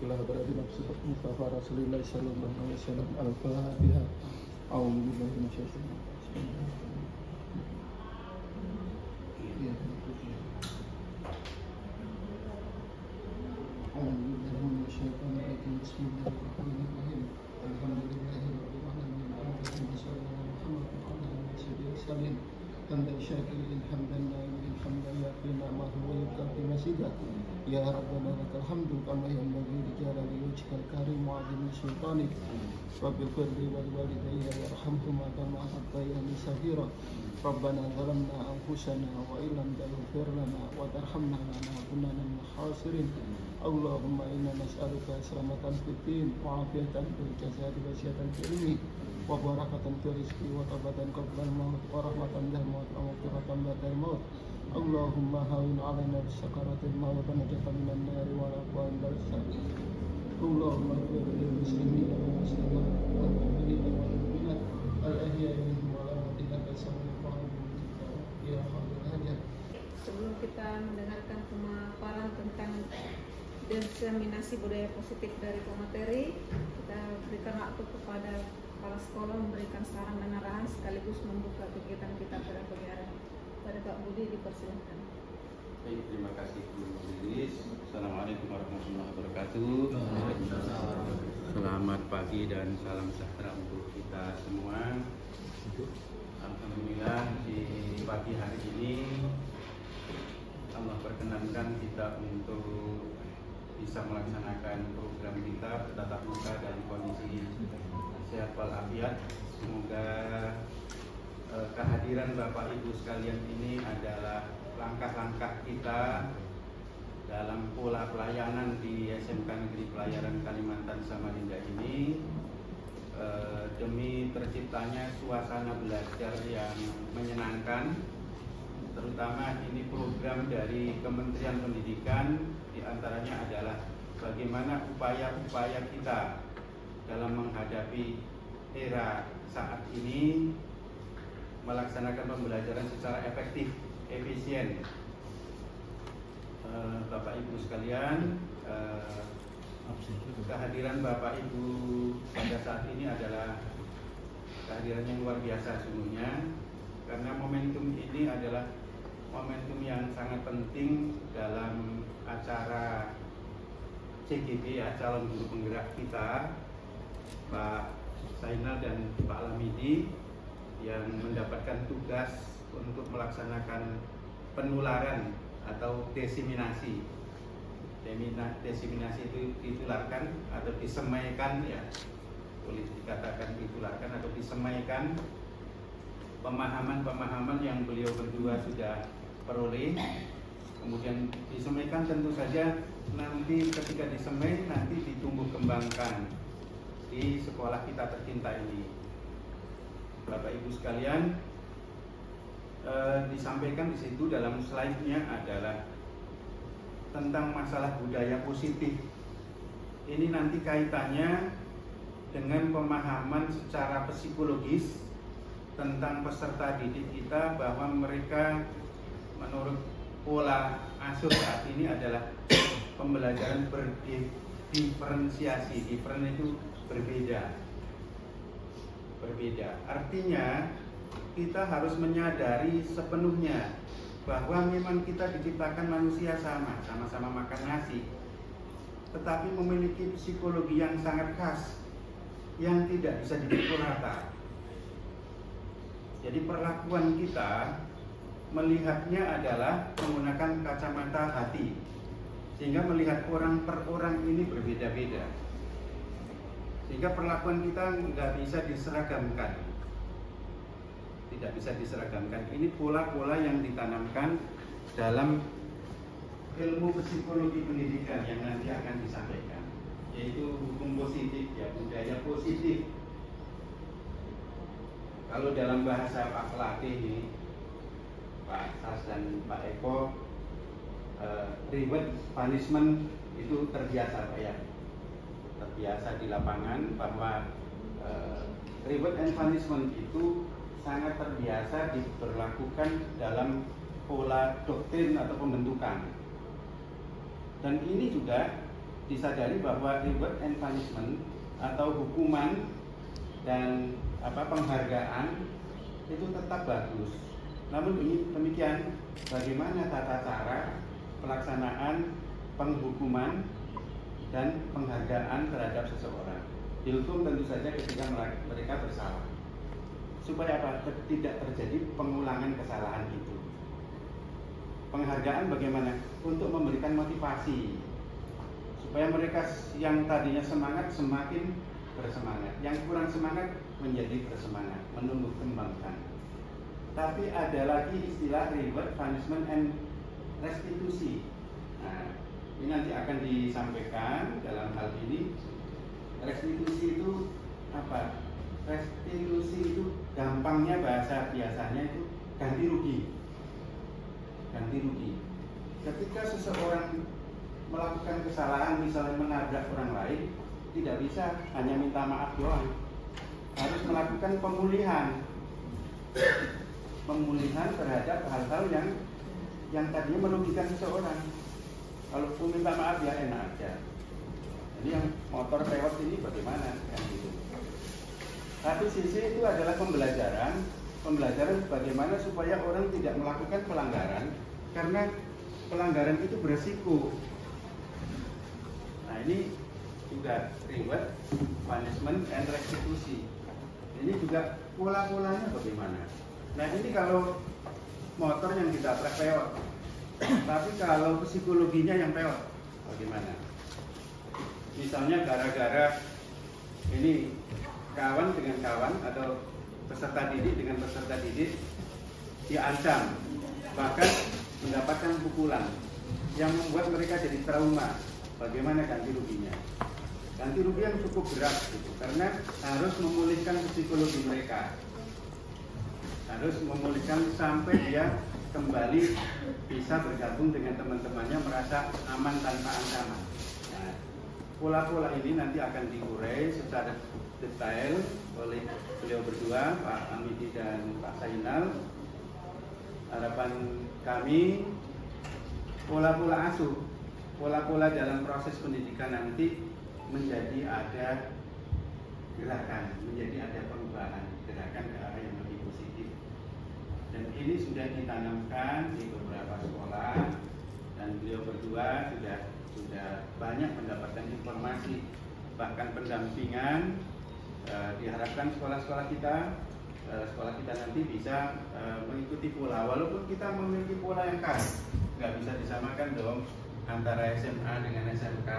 ila hadrati nafsi Mustafa Rasulullah sallallahu alaihi wasallam al-Fatihah. A'udzu billahi minasyaitonir rajim. Bismillahirrahmanirrahim. Alhamdulillahirabbil alamin. Sallallahu hamdan syakirin hamdan na'imin hamdan yaqina ma huwa yukafi masjidah. Ya Rabbana lakal hamdu kama yanbaghi li jalali wajhikal karim wa 'azimi sultanik. Rabbil firli wal walidayya warhamhuma kama rabbayani saghira. Rabbana zalamna anfusana wa illam taghfir lana wa tarhamna lanakunanna minal khasirin. Allahumma inna nas'aluka salamatan fid din wa afiyatan fil jasadi wa sihhatan fil ilmi wa barakatan fil rizqi wa tawbatan qabla al-maut wa rahmatan lil maut wa maghfiratan ba'dal maut. Allahumma hawwin 'alaina bis sakaratil maut wa najatan minan nar wa laqwan darsal. Allahumma ighfir lil muslimina wal muslimat wal mu'minina wal mu'minat al-ahya'i minhum wal amwat innaka sami'un qarib ya hadir hajat. Sebelum kita mendengarkan pemaparan tentang diseminasi budaya positif dari pemateri, kita berikan waktu kepada kepala sekolah memberikan saran dan arahan sekaligus membuka kegiatan kita pada pagi hari. Pada Pak Budi dipersilakan. Baik, terima kasih Bu Lilis. Assalamualaikum warahmatullahi wabarakatuh. Selamat pagi dan salam sejahtera untuk kita semua. Alhamdulillah di pagi hari ini Allah perkenankan kita untuk bisa melaksanakan program kita bertatap muka dalam kondisi sehat walafiat. Semoga kehadiran Bapak Ibu sekalian ini adalah langkah-langkah kita dalam pola pelayanan di SMK Negeri Pelayaran Kalimantan Samarinda ini, demi terciptanya suasana belajar yang menyenangkan. Terutama ini program dari Kementerian Pendidikan, diantaranya adalah bagaimana upaya-upaya kita dalam menghadapi era saat ini melaksanakan pembelajaran secara efektif, efisien. Bapak Ibu sekalian, kehadiran Bapak Ibu pada saat ini adalah kehadiran yang luar biasa sesungguhnya, karena momentum ini adalah momentum yang sangat penting dalam acara CGP ya, calon guru penggerak kita, Pak Zainal dan Pak Lamidi, yang mendapatkan tugas untuk melaksanakan penularan atau diseminasi. Diseminasi itu ditularkan atau disemaikan ya, boleh dikatakan ditularkan atau disemaikan pemahaman-pemahaman yang beliau berdua sudah peroleh, kemudian disemaikan. Tentu saja nanti ketika disemai nanti ditumbuh kembangkan di sekolah kita tercinta ini. Bapak Ibu sekalian, disampaikan di situ dalam slide-nya adalah tentang masalah budaya positif. Ini nanti kaitannya dengan pemahaman secara psikologis tentang peserta didik kita, bahwa mereka menurut pola asuh saat ini adalah pembelajaran berdiferensiasi. Different itu berbeda. Artinya kita harus menyadari sepenuhnya bahwa memang kita diciptakan manusia sama-sama makan nasi, tetapi memiliki psikologi yang sangat khas yang tidak bisa dipukul rata. Jadi perlakuan kita melihatnya adalah menggunakan kacamata hati, sehingga melihat orang per orang ini berbeda-beda, sehingga perlakuan kita nggak bisa diseragamkan, tidak bisa diseragamkan. Ini pola-pola yang ditanamkan dalam ilmu psikologi pendidikan yang nanti akan disampaikan, yaitu hukum positif ya, budaya positif. Kalau dalam bahasa Pak pelatih ini, Pak Sas dan Pak Eko, reward punishment itu terbiasa Pak ya, terbiasa di lapangan bahwa reward and punishment itu sangat terbiasa diberlakukan dalam pola doktrin atau pembentukan. Dan ini juga disadari bahwa reward and punishment atau hukuman dan penghargaan itu tetap bagus. Namun demikian, bagaimana tata cara pelaksanaan penghukuman dan penghargaan terhadap seseorang? Dihukum tentu saja ketika mereka bersalah, supaya tidak terjadi pengulangan kesalahan itu. Penghargaan bagaimana? Untuk memberikan motivasi supaya mereka yang tadinya semangat semakin bersemangat, yang kurang semangat menjadi bersemangat, menumbuh kembangkan. Tapi ada lagi istilah reward, punishment, and restitusi. Nah, ini nanti akan disampaikan dalam hal ini. Restitusi itu apa? Restitusi itu gampangnya bahasa biasanya itu ganti rugi. Ganti rugi. Ketika seseorang melakukan kesalahan, misalnya menabrak orang lain, tidak bisa hanya minta maaf doang, harus melakukan pemulihan terhadap hal-hal yang tadinya merugikan seseorang. Kalau minta maaf ya enak aja. Jadi yang motor lewat ini bagaimana? Kan gitu. Satu sisi itu adalah pembelajaran bagaimana supaya orang tidak melakukan pelanggaran, karena pelanggaran itu beresiko. Nah, ini juga reward, punishment, and restitusi. Ini juga pola-polanya bagaimana. Nah, ini kalau motor yang ditabrak peot, tapi kalau psikologinya yang peot, bagaimana? Misalnya gara-gara ini kawan dengan kawan atau peserta didik dengan peserta didik diancam, bahkan mendapatkan pukulan yang membuat mereka jadi trauma. Bagaimana ganti ruginya? Ganti rugi yang cukup berat gitu, karena harus memulihkan psikologi mereka, harus memulihkan sampai dia kembali bisa bergabung dengan teman-temannya, merasa aman tanpa ancaman. Nah, pola-pola ini nanti akan diurai secara detail oleh beliau berdua, Pak Amidi dan Pak Sainal. Harapan kami pola-pola asuh, pola-pola dalam proses pendidikan nanti menjadi ada gerakan, menjadi ada perubahan, gerakan ke arah yang lebih positif. Dan ini sudah ditanamkan di beberapa sekolah, dan beliau berdua sudah banyak mendapatkan informasi, bahkan pendampingan. Diharapkan sekolah-sekolah kita nanti bisa mengikuti pola, walaupun kita memiliki pola yang khas. Nggak bisa disamakan dong antara SMA dengan SMK,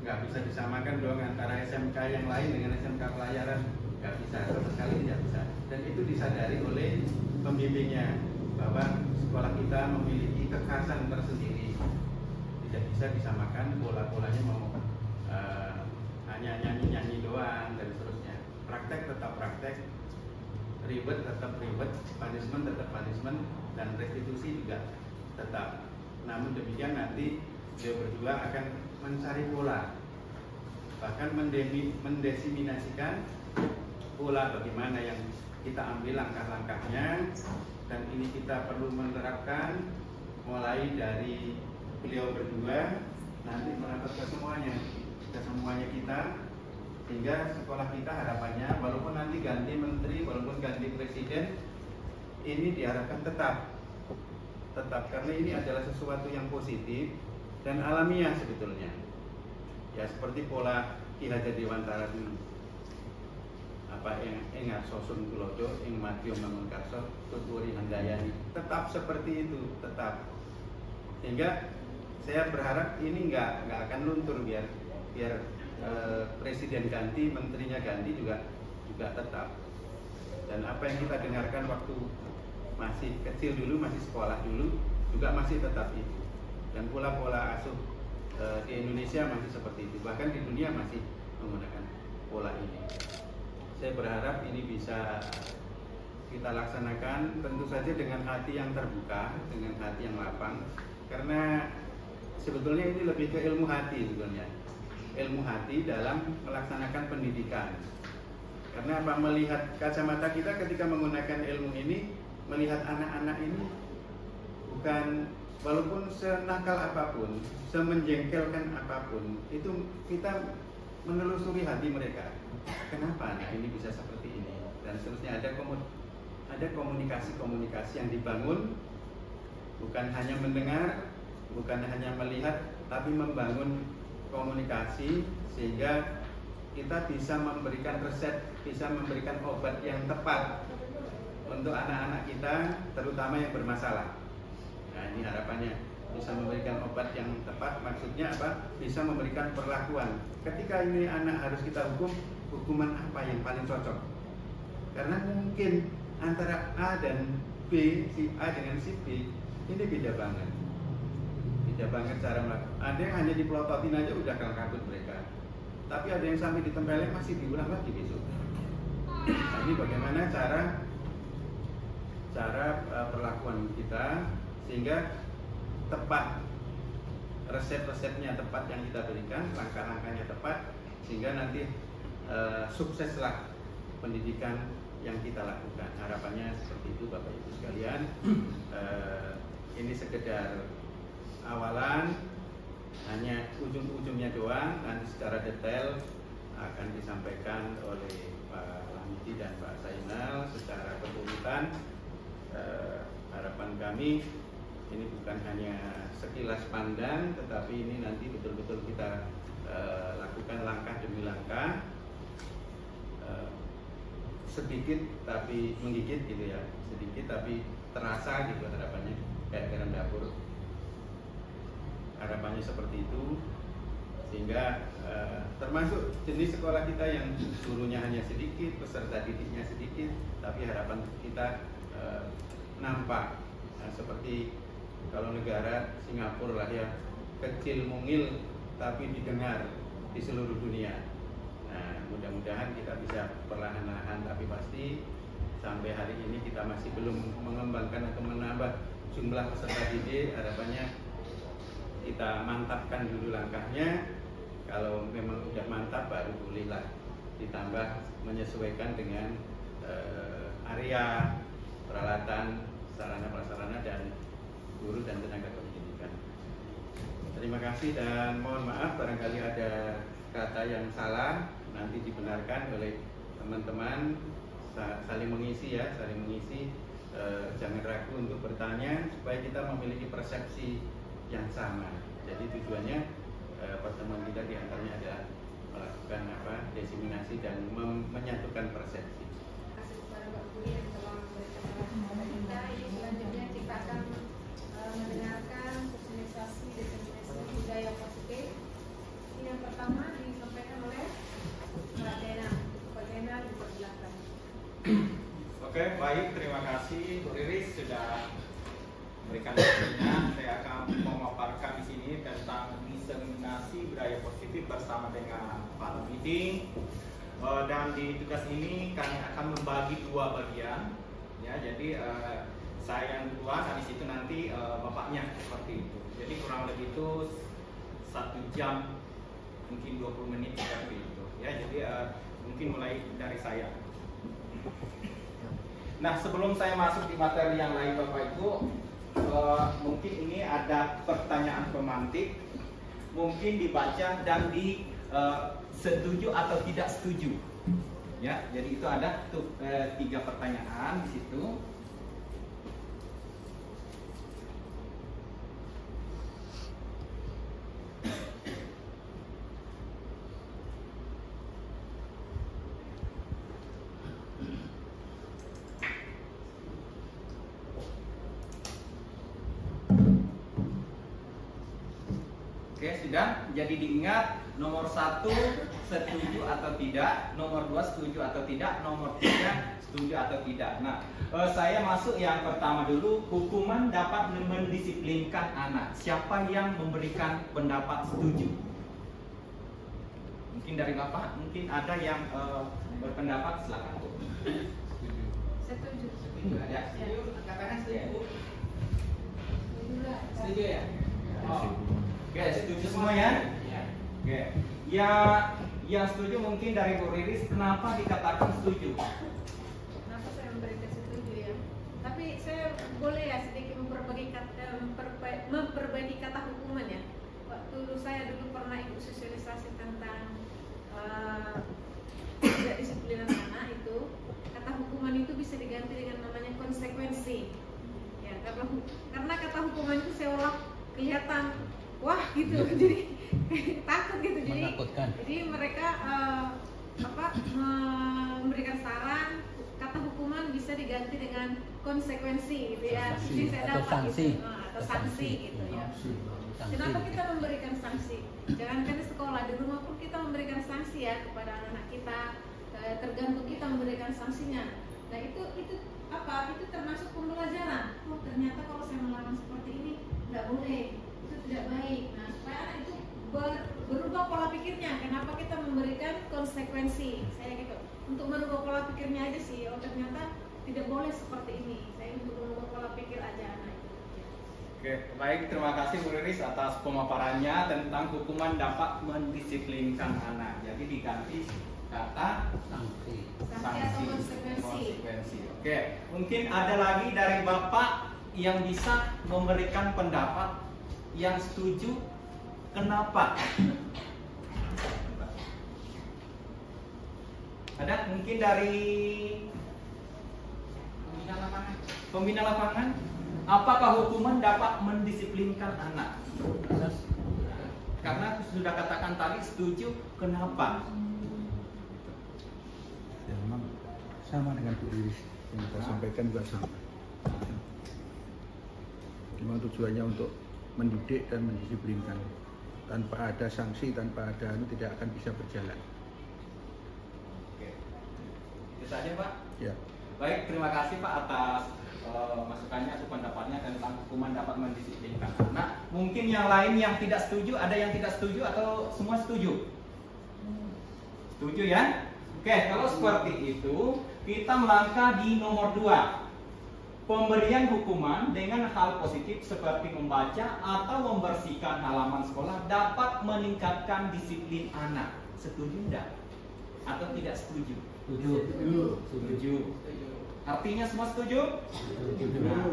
nggak bisa disamakan dong antara SMK yang lain dengan SMK pelayaran, nggak bisa, sama sekali tidak bisa. Dan itu disadari oleh pembimbingnya bahwa sekolah kita memiliki kekhasan tersendiri, tidak bisa disamakan pola-polanya mau hanya nyanyi-nyanyi doang dan seterusnya. Praktek tetap praktek, reward tetap reward, punishment tetap punishment, dan restitusi juga tetap. Namun demikian nanti beliau berdua akan mencari pola, bahkan mendesiminasikan pola bagaimana yang kita ambil langkah-langkahnya, dan ini kita perlu menerapkan mulai dari beliau berdua nanti merambah ke semuanya kita, sehingga sekolah kita harapannya walaupun nanti ganti menteri, walaupun ganti presiden, ini diharapkan tetap karena ini adalah sesuatu yang positif dan alamiah sebetulnya. Ya seperti pola Ki Hajar Dewantara dulu. Ing Arsosun Tulodo, ing Madya Mangunkarso, tuturi Handayani. Tetap seperti itu, tetap. Sehingga saya berharap ini nggak akan luntur, biar presiden ganti, menterinya ganti juga tetap. Dan apa yang kita dengarkan waktu masih kecil dulu, masih sekolah dulu, juga masih tetap itu. Dan pola-pola asuh di Indonesia masih seperti itu, bahkan di dunia masih menggunakan pola ini. Saya berharap ini bisa kita laksanakan, tentu saja dengan hati yang terbuka, dengan hati yang lapang, karena sebetulnya ini lebih ke ilmu hati sebetulnya, ilmu hati dalam melaksanakan pendidikan. Karena apa? Melihat kacamata kita ketika menggunakan ilmu ini, melihat anak-anak ini bukan walaupun senakal apapun, semenjengkelkan apapun, itu kita menelusuri hati mereka. Kenapa anak ini bisa seperti ini? Dan seterusnya ada komunikasi-komunikasi yang dibangun, bukan hanya mendengar, bukan hanya melihat, tapi membangun komunikasi sehingga kita bisa memberikan resep, bisa memberikan obat yang tepat untuk anak-anak kita, terutama yang bermasalah. Nah, ini harapannya bisa memberikan obat yang tepat, maksudnya apa? Bisa memberikan perlakuan. Ketika ini anak harus kita hukum, hukuman apa yang paling cocok? Karena mungkin antara A dan B, si A dengan si B, ini beda banget. Beda banget cara melakukan. Ada yang hanya dipelototin aja udah kabut mereka. Tapi ada yang sampai ditempelin masih diulang lagi besok. Nah, ini bagaimana cara perlakuan kita sehingga tepat, resep-resepnya tepat yang kita berikan, langkah-langkahnya tepat, sehingga nanti sukseslah pendidikan yang kita lakukan. Harapannya seperti itu Bapak Ibu sekalian. Ini sekedar awalan, hanya ujung-ujungnya doang, nanti secara detail akan disampaikan oleh Pak Lamidi dan Pak Zainal secara berurutan. Harapan kami ini bukan hanya sekilas pandang, tetapi ini nanti betul-betul kita lakukan langkah demi langkah, sedikit tapi menggigit gitu ya, sedikit tapi terasa gitu harapannya, kayak garam dapur. Harapannya seperti itu, sehingga termasuk jenis sekolah kita yang gurunya hanya sedikit, peserta didiknya sedikit, tapi harapan kita nampak seperti kalau negara Singapura lah ya, kecil mungil tapi didengar di seluruh dunia. Nah, mudah-mudahan kita bisa perlahan-lahan, tapi pasti sampai hari ini kita masih belum mengembangkan atau menambah jumlah peserta didik. Harapannya kita mantapkan dulu langkahnya. Kalau memang udah mantap baru bolehlah ditambah menyesuaikan dengan area, peralatan, sarana prasarana dan guru dan tenaga pendidikan. Terima kasih dan mohon maaf barangkali ada kata yang salah, nanti dibenarkan oleh teman-teman. Saling mengisi ya, saling mengisi. Jangan ragu untuk bertanya supaya kita memiliki persepsi yang sama. Jadi tujuannya pertemuan kita diantaranya adalah melakukan desiminasi dan menyatukan persepsi. Terima kasih kepada Pak Guru yang telah memberikan arahan kita. Ini selanjutnya kita akan mendengarkan sosialisasi determinasi budaya positif. Ini yang pertama disampaikan oleh Mbak Dena. Mbak Dena dipersilakan. Oke, baik, terima kasih Bu Riris sudah memberikan waktunya. Saya akan memaparkan di sini tentang diseminasi budaya positif bersama dengan Pak Lamidi. Dan di tugas ini kami akan membagi dua bagian, ya. Jadi saya yang duluan, habis itu nanti bapaknya seperti itu. Jadi kurang lebih itu 1 jam, mungkin 20 menit seperti itu, ya. Jadi mungkin mulai dari saya. Nah, sebelum saya masuk di materi yang lain Bapak Ibu, mungkin ini ada pertanyaan pemantik, mungkin dibaca dan setuju atau tidak setuju, ya. Jadi itu ada 3 pertanyaan di situ. Oke, sudah. Jadi diingat, nomor 1 setuju atau tidak, nomor 2 setuju atau tidak, nomor 3 setuju atau tidak. Nah, saya masuk yang pertama dulu. Hukuman dapat mendisiplinkan anak. Siapa yang memberikan pendapat setuju? Mungkin dari Bapak, mungkin ada yang berpendapat, silakan. Setuju. Setuju ya? Setuju, katakan setuju. Setuju ya? Oh. Oke, setuju semua ya? Oke. Yang setuju mungkin dari Bu Riris, kenapa dikatakan setuju? Kenapa saya memberikan setuju ya? Tapi saya boleh ya sedikit memperbaiki kata hukuman ya. Waktu saya dulu pernah ikut sosialisasi tentang tidak disiplinan anak itu, kata hukuman itu bisa diganti dengan namanya konsekuensi. Ya, karena kata hukuman itu seolah kelihatan wah gitu, jadi takut gitu. Jadi mereka memberikan saran kata hukuman bisa diganti dengan konsekuensi gitu ya. Jadi saya dapat gitu, atau sanksi gitu ya. Kenapa kita memberikan sanksi? Jangankan di sekolah, di rumah pun kita memberikan sanksi ya kepada anak kita. Tergantung kita memberikan sanksinya. Nah itu apa? Itu termasuk pembelajaran. Oh ternyata kalau saya melakukan seperti ini tidak boleh, itu tidak baik. Nah supaya anak itu berubah pola pikirnya. Kenapa kita memberikan konsekuensi? Saya gitu. Untuk merubah pola pikirnya aja sih. Oh ternyata tidak boleh seperti ini. Saya untuk merubah pola pikir aja anak. Oke, baik, terima kasih Bu Riris atas pemaparannya tentang hukuman dapat mendisiplinkan anak. Jadi diganti kata sanksi atau konsekuensi. Oke, mungkin ada lagi dari Bapak yang bisa memberikan pendapat yang setuju. Kenapa? Ada mungkin dari pembina lapangan? Apakah hukuman dapat mendisiplinkan anak? Karena sudah katakan tadi setuju, kenapa? Ya, memang sama dengan Bu Riris yang kita sampaikan juga sama. Memang tujuannya untuk mendidik dan mendisiplinkan. Tanpa ada sanksi, tanpa ada tidak akan bisa berjalan. Oke, itu saja Pak. Ya. Baik, terima kasih Pak atas masukannya atau pendapatnya tentang hukuman dapat mendisiplinkan anak. Mungkin yang lain yang tidak setuju, ada yang tidak setuju atau semua setuju? Setuju ya? Oke, kalau seperti itu kita melangkah di nomor 2. Pemberian hukuman dengan hal positif seperti membaca atau membersihkan halaman sekolah dapat meningkatkan disiplin anak. Setuju tidak? Atau tidak setuju? Setuju. Artinya semua setuju? Nah,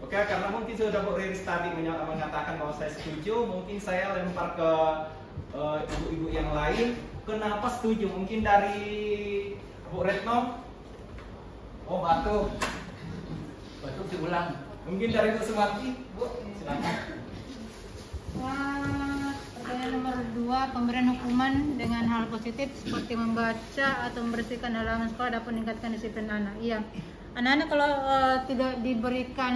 oke, karena mungkin sudah Bu Riris tadi mengatakan bahwa saya setuju, mungkin saya lempar ke ibu-ibu yang lain. Kenapa setuju? Mungkin dari Bu Retno. Oh, batuk diulang. Mungkin dari Bu Sumarti, Bu, silakan. Pertanyaan nomor 2, pemberian hukuman dengan hal positif seperti membaca atau membersihkan halaman sekolah dapat meningkatkan disiplin anak. Iya, anak-anak kalau tidak diberikan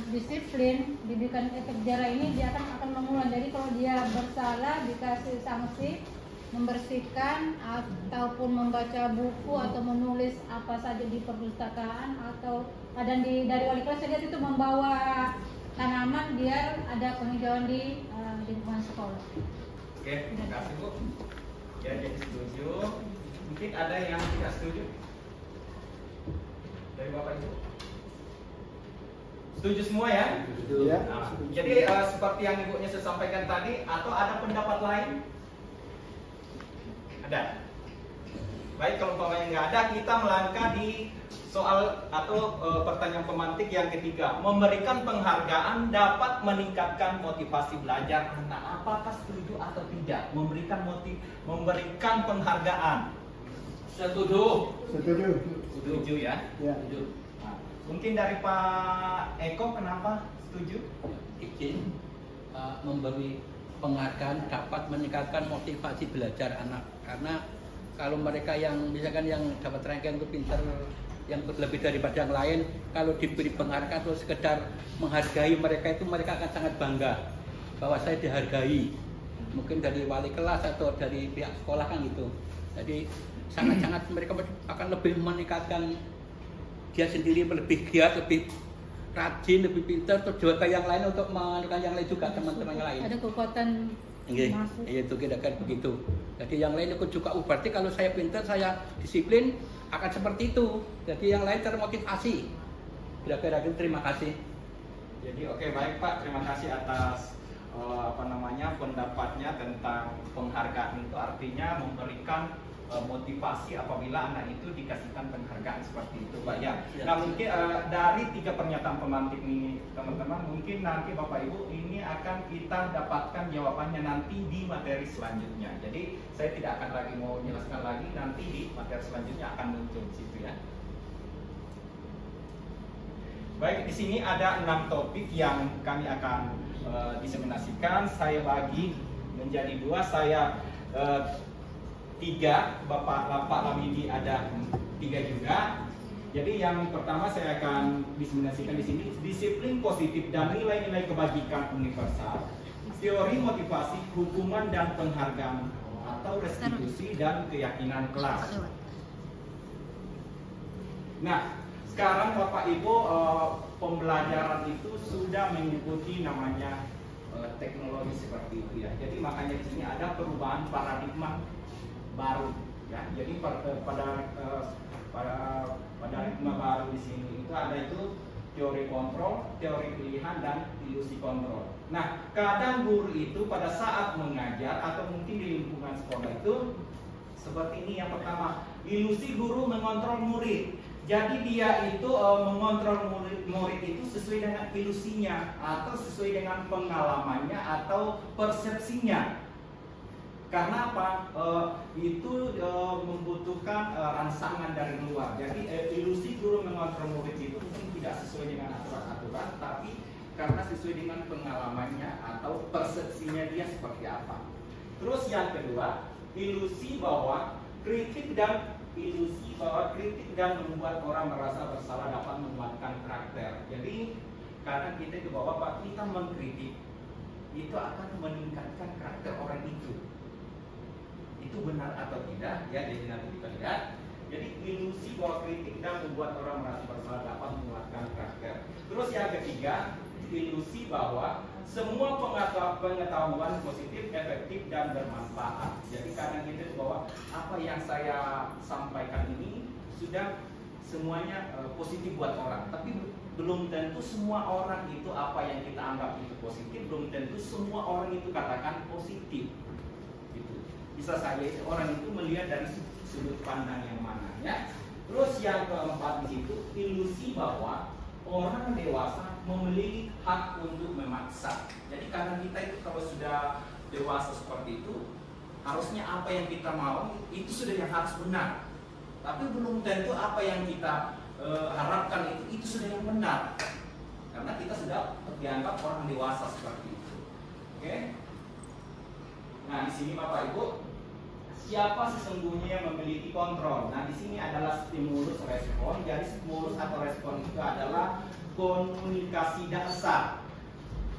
disiplin, diberikan efek jerah ini, dia akan mengulang. Jadi kalau dia bersalah dikasih sanksi, membersihkan ataupun membaca buku atau menulis apa saja di perpustakaan atau dari wali kelas saya lihat itu membawa tanaman biar ada penghijauan di lingkungan sekolah. Oke, terima kasih Bu. Ya, jadi setuju. Mungkin ada yang tidak setuju dari Bapak Ibu? Setuju semua ya? Setuju. Ya. Nah, jadi seperti yang ibunya saya sampaikan tadi, atau ada pendapat lain? Ada. Baik, kalau umpamanya nggak ada, kita melangkah di soal atau pertanyaan pemantik yang ketiga. Memberikan penghargaan dapat meningkatkan motivasi belajar anak. Apakah setuju atau tidak? Memberikan penghargaan. Setuju. Setuju ya? Ya. Setuju. Nah, mungkin dari Pak Eko, kenapa setuju? Izin memberi penghargaan dapat meningkatkan motivasi belajar anak, karena kalau mereka yang misalkan yang dapat ranking itu pintar yang lebih daripada yang lain, kalau diberi penghargaan atau sekedar menghargai mereka itu mereka akan sangat bangga bahwa saya dihargai, mungkin dari wali kelas atau dari pihak sekolah kan gitu. Jadi sangat-sangat mereka akan lebih meningkatkan dia sendiri, lebih giat, lebih rajin, lebih pintar, terus juga yang lain untuk mengenalkan yang lain juga, teman-teman yang lain. Ada kekuatan masuk. Iya, itu kira-kira begitu. Jadi yang lain ikut juga, berarti kalau saya pintar, saya disiplin, akan seperti itu. Jadi yang lain termotivasi. Kira-kira gitu, terima kasih. Jadi oke, baik Pak, terima kasih atas pendapatnya tentang penghargaan itu artinya memberikan motivasi apabila anak itu dikasihkan penghargaan seperti itu, Pak ya. Ya. Nah mungkin dari 3 pernyataan pemantik ini teman-teman, mungkin nanti Bapak Ibu ini akan kita dapatkan jawabannya nanti di materi selanjutnya. Jadi saya tidak akan lagi mau menjelaskan lagi, nanti di materi selanjutnya akan muncul di situ ya. Baik, di sini ada 6 topik yang kami akan diseminasikan. Saya bagi menjadi 2, saya 3, Bapak Lamidi ada 3 juga. Jadi yang pertama saya akan diseminasikan di sini disiplin positif dan nilai-nilai kebajikan universal, teori motivasi, hukuman dan penghargaan atau restitusi dan keyakinan kelas. Nah, sekarang Bapak Ibu pembelajaran itu sudah mengikuti namanya teknologi seperti itu ya. Jadi makanya di sini ada perubahan paradigma baru ya. Jadi pada paradigma baru di sini itu ada itu teori kontrol, teori pilihan dan ilusi kontrol. Nah, kadang guru itu pada saat mengajar atau mungkin di lingkungan sekolah itu seperti ini. Yang pertama, ilusi guru mengontrol murid. Jadi dia itu mengontrol murid itu sesuai dengan ilusinya atau sesuai dengan pengalamannya atau persepsinya. Karena apa? Itu membutuhkan rangsangan dari luar. Jadi ilusi guru mengontrol murid itu mungkin tidak sesuai dengan aturan-aturan, tapi karena sesuai dengan pengalamannya atau persepsinya dia seperti apa. Terus yang kedua, ilusi bahwa kritik dan membuat orang merasa bersalah dapat menguatkan karakter. Jadi kadang kita itu bahwa kita mengkritik itu akan meningkatkan karakter orang itu. Itu benar atau tidak ya, jadi nanti kita lihat. Jadi ilusi bahwa kritik dan membuat orang merasa bersalah dapat menguatkan karakter. Terus yang ketiga, ilusi bahwa semua pengetahuan positif, efektif dan bermanfaat. Jadi kadang kita bahwa apa yang saya sampaikan ini sudah semuanya positif buat orang, tapi belum tentu semua orang itu apa yang kita anggap itu positif, belum tentu semua orang itu katakan positif. Bisa saja orang itu melihat dari sudut pandang yang mana ya. Terus yang keempat di situ, ilusi bahwa orang dewasa memiliki hak untuk memaksa. Jadi karena kita itu kalau sudah dewasa seperti itu, harusnya apa yang kita mau itu sudah yang harus benar. Tapi belum tentu apa yang kita harapkan itu sudah yang benar. Karena kita sudah dianggap orang dewasa seperti itu. Oke? Nah, di sini Bapak Ibu, siapa sesungguhnya yang memiliki kontrol? Nah, di sini adalah stimulus respon. Jadi stimulus atau respon itu adalah komunikasi dasar,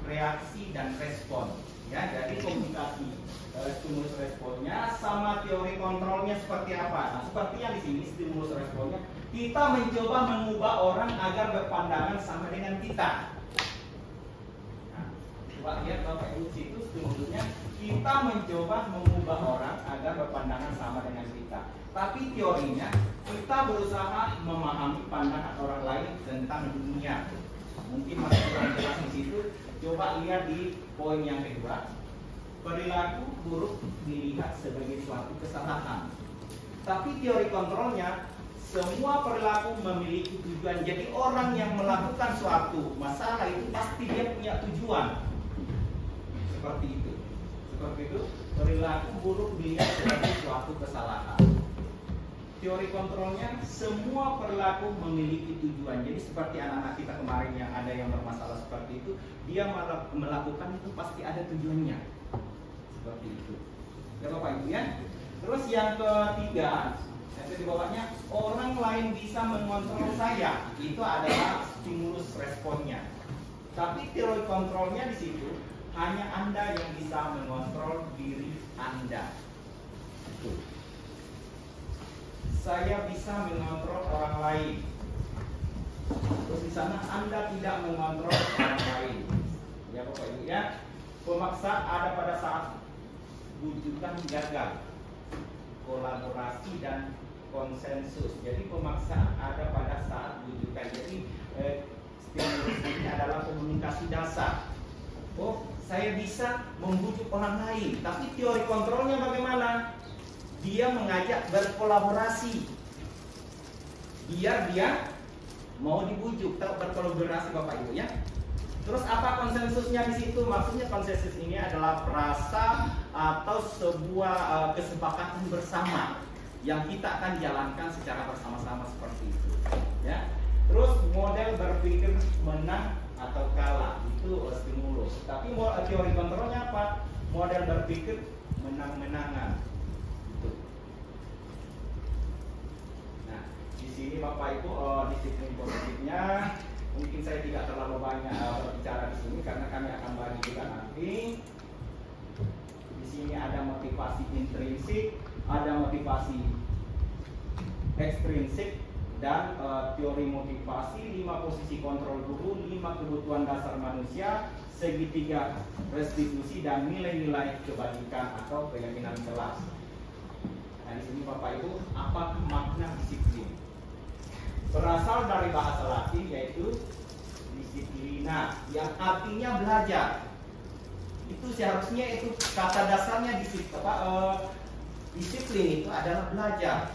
reaksi dan respon. Ya, jadi komunikasi stimulus responnya sama teori kontrolnya seperti apa? Nah, seperti yang di sini stimulus responnya, kita mencoba mengubah orang agar berpandangan sama dengan kita. Nah, coba lihat Bapak Ibu situ stimulusnya, kita mencoba mengubah orang agar berpandangan sama dengan kita. Tapi teorinya, kita berusaha memahami pandangan orang lain tentang dunia. Mungkin masih kurang jelas di situ. Coba lihat di poin yang kedua. Perilaku buruk dilihat sebagai suatu kesalahan. Tapi teori kontrolnya, semua perilaku memiliki tujuan. Jadi orang yang melakukan suatu masalah itu pasti dia punya tujuan. Seperti itu. Seperti itu, perilaku buruk dilihat sebagai suatu kesalahan. Teori kontrolnya, semua perilaku memiliki tujuan. Jadi seperti anak-anak kita kemarin yang ada yang bermasalah seperti itu, dia melakukan itu pasti ada tujuannya. Seperti itu. Ya Bapak Ibu ya. Terus yang ketiga, di bawahnya, orang lain bisa mengontrol saya. Itu adalah stimulus responnya. Tapi teori kontrolnya di situ, hanya Anda yang bisa mengontrol diri Anda. Itu. Saya bisa mengontrol orang lain. Terus di sana Anda tidak mengontrol orang lain. Ya Bapak Ibu ya. Pemaksaan ada pada saat bujukan gagal, kolaborasi dan konsensus. Jadi pemaksaan ada pada saat bujukan. Jadi stimulus ini adalah komunikasi dasar. Oh, saya bisa membujuk orang lain. Tapi teori kontrolnya bagaimana? dia mengajak berkolaborasi, biar dia mau dibujuk, tahu berkolaborasi Bapak Ibu ya. Terus apa konsensusnya di situ? Maksudnya konsensus ini adalah frasa atau sebuah kesepakatan bersama yang kita akan jalankan secara bersama-sama seperti itu ya. Terus model berpikir menang atau kalah itu stimulus. Tapi teori kontrolnya apa? Model berpikir menang-menangan. Gitu. Nah, di sini Bapak Ibu disiplin positifnya mungkin saya tidak terlalu banyak berbicara di sini karena kami akan bagi juga nanti. Di sini ada motivasi intrinsik, ada motivasi ekstrinsik, dan teori motivasi, 5 posisi kontrol guru, 5 kebutuhan dasar manusia, segitiga restitusi, dan nilai-nilai kebajikan atau keyakinan kelas. Nah, di sini Bapak Ibu, apa makna disiplin? Berasal dari bahasa Latin yaitu disiplina, yang artinya belajar. Itu seharusnya itu kata dasarnya disiplin itu adalah belajar.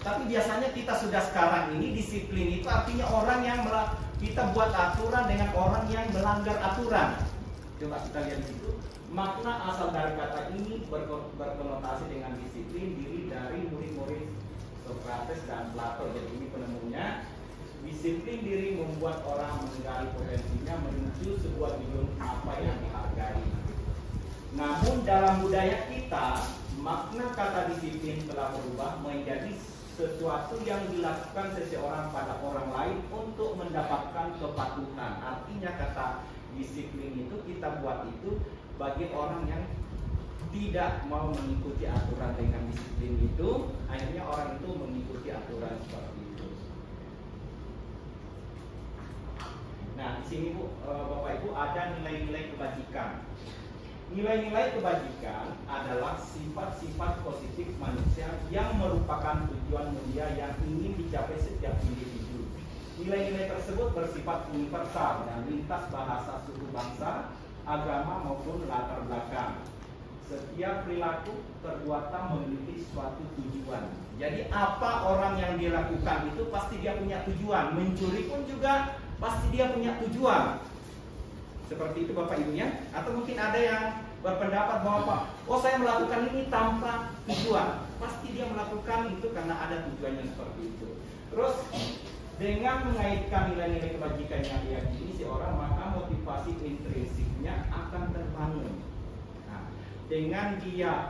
Tapi biasanya kita sudah sekarang ini disiplin itu artinya orang yang kita buat aturan dengan orang yang melanggar aturan. Coba kita lihat di situ. Makna asal dari kata ini berkonotasi dengan disiplin diri dari murid-murid Sokrates dan Plato. Jadi ini penemunya. Disiplin diri membuat orang menggali potensinya menuju sebuah tujuan apa yang dihargai. Namun dalam budaya kita, makna kata disiplin telah berubah menjadi sesuatu yang dilakukan seseorang pada orang lain untuk mendapatkan kepatuhan. Artinya kata disiplin itu kita buat itu bagi orang yang tidak mau mengikuti aturan dengan disiplin itu, akhirnya orang itu mengikuti aturan seperti itu. Nah, di sini Bu, Bapak Ibu ada nilai-nilai kebajikan. Nilai-nilai kebajikan adalah sifat-sifat positif manusia yang merupakan tujuan mulia yang ingin dicapai setiap individu. Nilai-nilai tersebut bersifat universal dan lintas bahasa, suku, bangsa, agama maupun latar belakang. Setiap perilaku perbuatan memiliki suatu tujuan. Jadi apa orang yang dilakukan itu pasti dia punya tujuan. Mencuri pun juga pasti dia punya tujuan. Seperti itu Bapak Ibu ya. Atau mungkin ada yang berpendapat bahwa saya melakukan ini tanpa tujuan. Pasti dia melakukan itu karena ada tujuannya seperti itu. Terus dengan mengaitkan nilai-nilai kebajikan yang diyakini si orang, maka motivasi intrinsiknya akan terbangun. Nah, dengan dia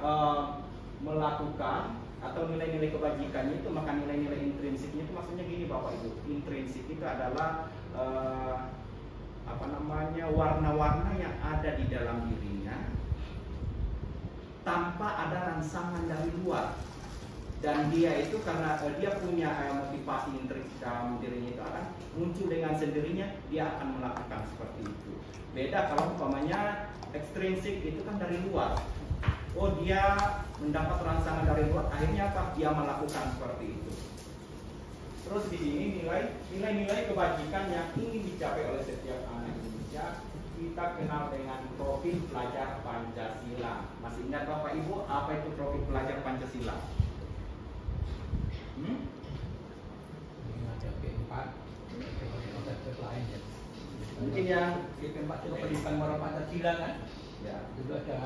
melakukan atau nilai-nilai kebajikannya itu, maka nilai-nilai intrinsiknya itu maksudnya gini Bapak Ibu. Intrinsik itu adalah warna-warna yang ada di dalam dirinya tanpa ada rangsangan dari luar. Dan dia itu karena dia punya motivasi intrinsik dalam dirinya itu akan muncul dengan sendirinya, dia akan melakukan seperti itu. Beda kalau umpamanya ekstrinsik itu kan dari luar. Dia mendapat rangsangan dari luar, akhirnya apa? Dia melakukan seperti itu. Terus di sini nilai-nilai kebajikan yang ingin dicapai oleh setiap anak Indonesia kita kenal dengan profil pelajar Pancasila. Masih ingat Bapak Ibu apa itu profil pelajar Pancasila? Mungkin yang P4 itu pendidikan moral Pancasila kan? ya, Itu ada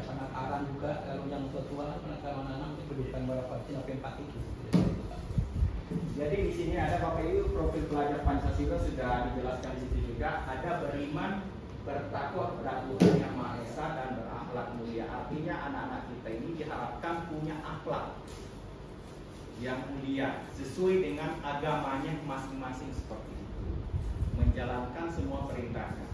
penataran juga. Kalau yang tua penataran anak itu pendidikan moral Pancasila P4 itu. Jadi di sini ada Bapak Ibu profil pelajar Pancasila sudah dijelaskan di situ juga. Ada beriman, bertakwa kepada Tuhan Yang Maha Esa dan berakhlak mulia. Artinya anak-anak kita ini diharapkan punya akhlak yang mulia sesuai dengan agamanya masing-masing seperti itu, menjalankan semua perintahnya.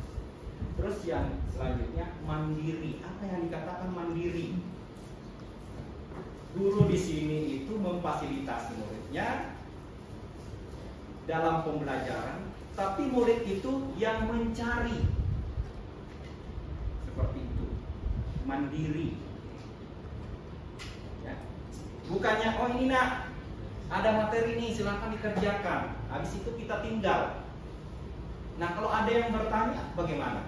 Terus yang selanjutnya mandiri. Apa yang dikatakan mandiri? Guru di sini itu memfasilitasi muridnya dalam pembelajaran, tapi murid itu yang mencari. Seperti itu, mandiri. Ya. Bukannya ini nak, ada materi nih silakan dikerjakan. Habis itu kita tinggal. Nah kalau ada yang bertanya bagaimana?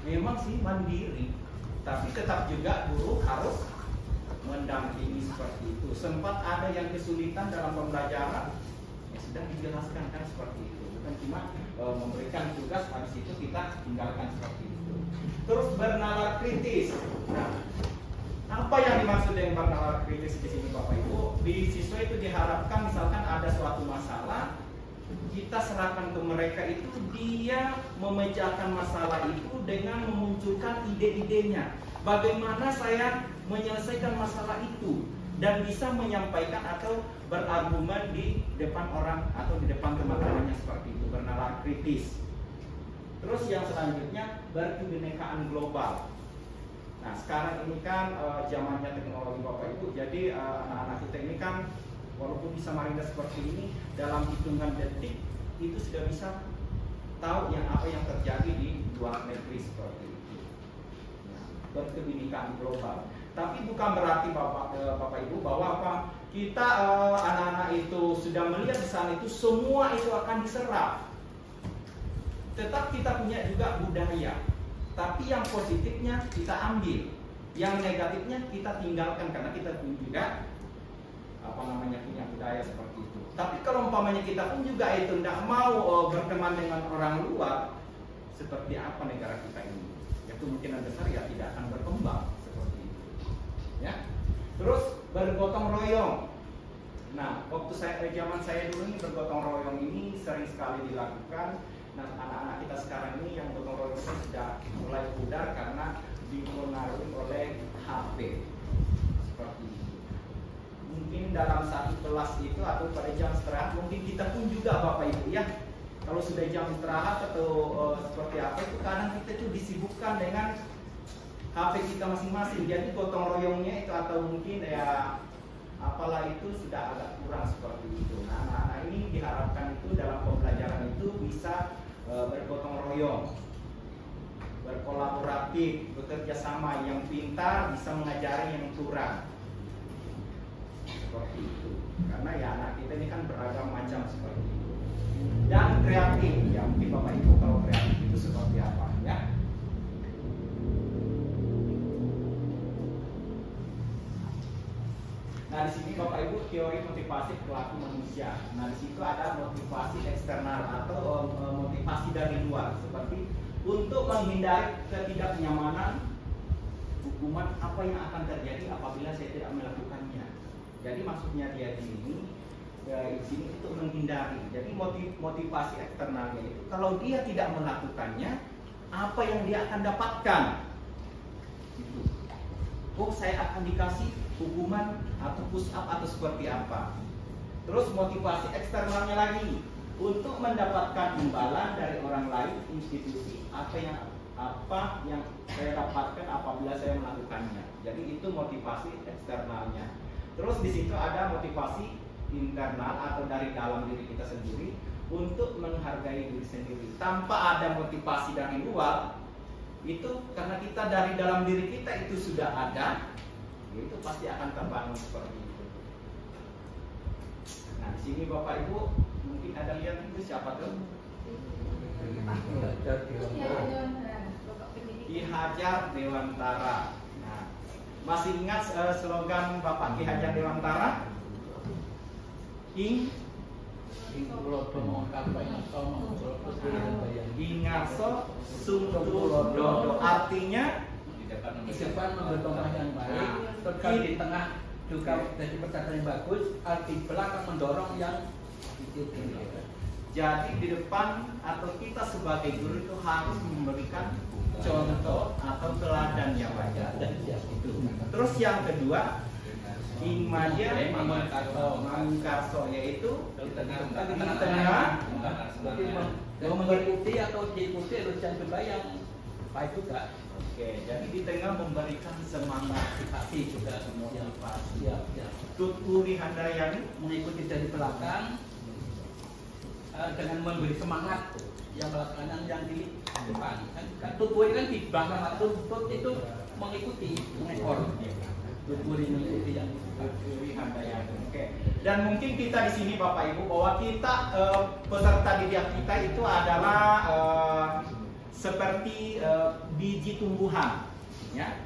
Memang sih mandiri, tapi tetap juga guru harus mendampingi seperti itu. Sempat ada yang kesulitan dalam pembelajaran, ya sudah dijelaskan kan seperti itu. Bukan cuma memberikan tugas habis itu kita tinggalkan seperti itu. Terus bernalar kritis. Nah, apa yang dimaksud dengan bernalar kritis di sini Bapak Ibu? Di siswa itu diharapkan misalkan ada suatu masalah, kita serahkan ke mereka itu, dia memecahkan masalah itu dengan memunculkan ide-idenya. Bagaimana saya menyelesaikan masalah itu dan bisa menyampaikan atau berargumen di depan orang atau di depan teman-temannya seperti itu, bernalar kritis. Terus yang selanjutnya berkebinekaan global. Nah sekarang ini kan zamannya teknologi Bapak Ibu, jadi anak-anak kita ini kan walaupun di Samarinda seperti ini, dalam hitungan detik itu sudah bisa tahu apa yang terjadi di luar negeri seperti itu. Nah, berkebinekaan global. Tapi bukan berarti Bapak Ibu bahwa kita anak-anak itu sudah melihat di sana itu semua itu akan diserap. Tetap kita punya juga budaya. Tapi yang positifnya kita ambil, yang negatifnya kita tinggalkan karena kita pun juga punya budaya seperti itu. Tapi kalau umpamanya kita pun juga itu tidak mau berteman dengan orang luar, seperti apa negara kita ini? Ya kemungkinan besar ya tidak akan berkembang seperti itu. Ya. Terus bergotong royong. Nah, waktu zaman saya dulu ini bergotong royong ini sering sekali dilakukan. Nah, anak-anak kita sekarang ini yang gotong royong sudah mulai pudar karena dipengaruhi oleh HP seperti itu. Mungkin dalam satu kelas itu atau pada jam istirahat mungkin kita pun juga Bapak Ibu ya, kalau sudah jam istirahat atau seperti apa itu kadang kita itu disibukkan dengan HP kita masing-masing. Jadi gotong royongnya itu atau mungkin ya apalah itu sudah agak kurang seperti itu. Nah, anak-anak ini diharapkan itu dalam pembelajaran itu bisa bergotong royong, berkolaboratif, bekerja sama. Yang pintar bisa mengajari yang curang seperti itu. Karena ya anak kita ini kan beragam macam seperti itu. Dan kreatif, ya mungkin Bapak Ibu kalau kreatif itu seperti apa ya? Nah di sini Bapak Ibu teori motivasi perilaku manusia. Nah di situ ada motivasi eksternal atau motivasi dari luar seperti untuk menghindari ketidaknyamanan, hukuman apa yang akan terjadi apabila saya tidak melakukannya. Jadi maksudnya dia di sini untuk menghindari. Jadi motivasi eksternalnya itu kalau dia tidak melakukannya, apa yang dia akan dapatkan? Gitu. Oh saya akan dikasih hukuman atau push up atau seperti apa. Terus motivasi eksternalnya lagi untuk mendapatkan imbalan dari orang lain, institusi, apa yang saya dapatkan apabila saya melakukannya. Jadi itu motivasi eksternalnya. Terus di situ ada motivasi internal atau dari dalam diri kita sendiri untuk menghargai diri sendiri. Tanpa ada motivasi dari luar, itu karena kita dari dalam diri kita itu sudah ada, itu pasti akan terbangun seperti itu. Nah di sini Bapak Ibu mungkin ada lihat itu siapa tuh? Ki Hajar Dewantara. Nah, masih ingat slogan Bapak Ki Hajar Dewantara? Ingaso Sungtulodo, artinya di depan memberi yang baik, terus di tengah juga jadi percakapan yang bagus, di belakang mendorong yang itu. Jadi di depan atau kita sebagai guru itu harus memberikan contoh atau teladan yang baik. Terus yang kedua, Imadia Mangkarso, yaitu di tengah mengikuti atau diikuti harus yang juga yang baik juga. Oke, jadi di tengah memberikan semangat hati juga motivasi. Tuturi Handayani Mengikuti dari belakang dengan memberi semangat yang melaksanakan yang di depan. Kan tuturi kan di belakang, tut itu mengikuti, mengekor. Tuturi mengikuti yang Tuturi Handayani. Oke. Dan mungkin kita di sini Bapak Ibu bahwa kita peserta didik kita itu adalah seperti biji tumbuhan, ya.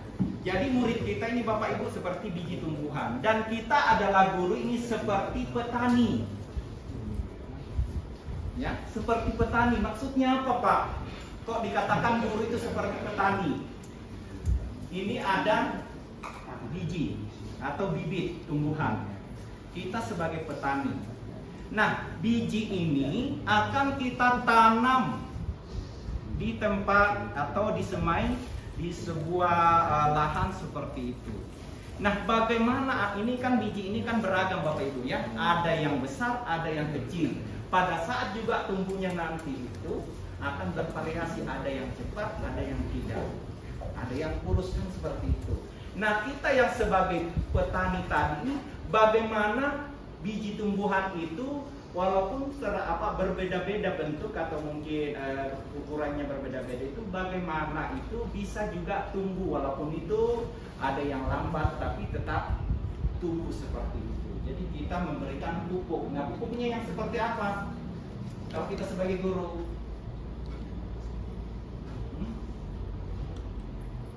Jadi murid kita ini Bapak Ibu seperti biji tumbuhan, dan kita adalah guru ini seperti petani. Ya, seperti petani. Maksudnya apa, Pak? Kok dikatakan guru itu seperti petani? Ini ada biji atau bibit tumbuhan. Kita sebagai petani. Nah, biji ini akan kita tanam di tempat atau disemai di sebuah lahan seperti itu. Nah, bagaimana ini kan biji ini kan beragam Bapak Ibu ya. Ada yang besar, ada yang kecil. Pada saat juga tumbuhnya nanti itu akan bervariasi, ada yang cepat, ada yang tidak. Ada yang kurus kan seperti itu. Nah, kita yang sebagai petani tadi, bagaimana biji tumbuhan itu walaupun berbeda-beda bentuk atau mungkin ukurannya berbeda-beda, itu bagaimana itu bisa juga tumbuh walaupun itu ada yang lambat tapi tetap tumbuh seperti itu. Jadi kita memberikan pupuk. Nah, pupuknya yang seperti apa? Kalau kita sebagai guru,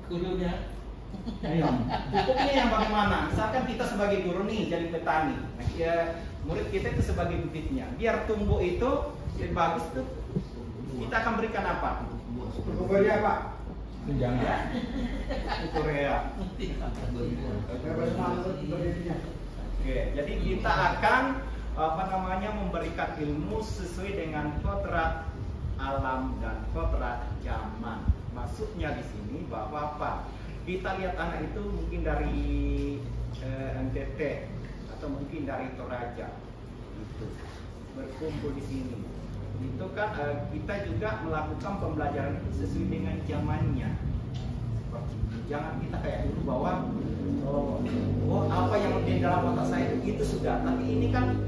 Gurunya. ayo, pupuknya yang bagaimana? Misalkan kita sebagai guru nih jadi petani, nah, ya, murid kita itu sebagai bibitnya. Biar tumbuh itu lebih bagus tuh, kita akan berikan apa? Pupuk Korea, Pak. Ya, Korea. Oke, jadi kita akan memberikan ilmu sesuai dengan kodrat alam dan kodrat zaman. Maksudnya di sini bahwa apa? Kita lihat anak itu mungkin dari NTT atau mungkin dari Toraja, itu berkumpul di sini. Itu kan kita juga melakukan pembelajaran itu sesuai dengan zamannya. Seperti itu. Jangan kita kayak dulu bahwa apa yang di dalam otak saya itu sudah. Tapi ini kan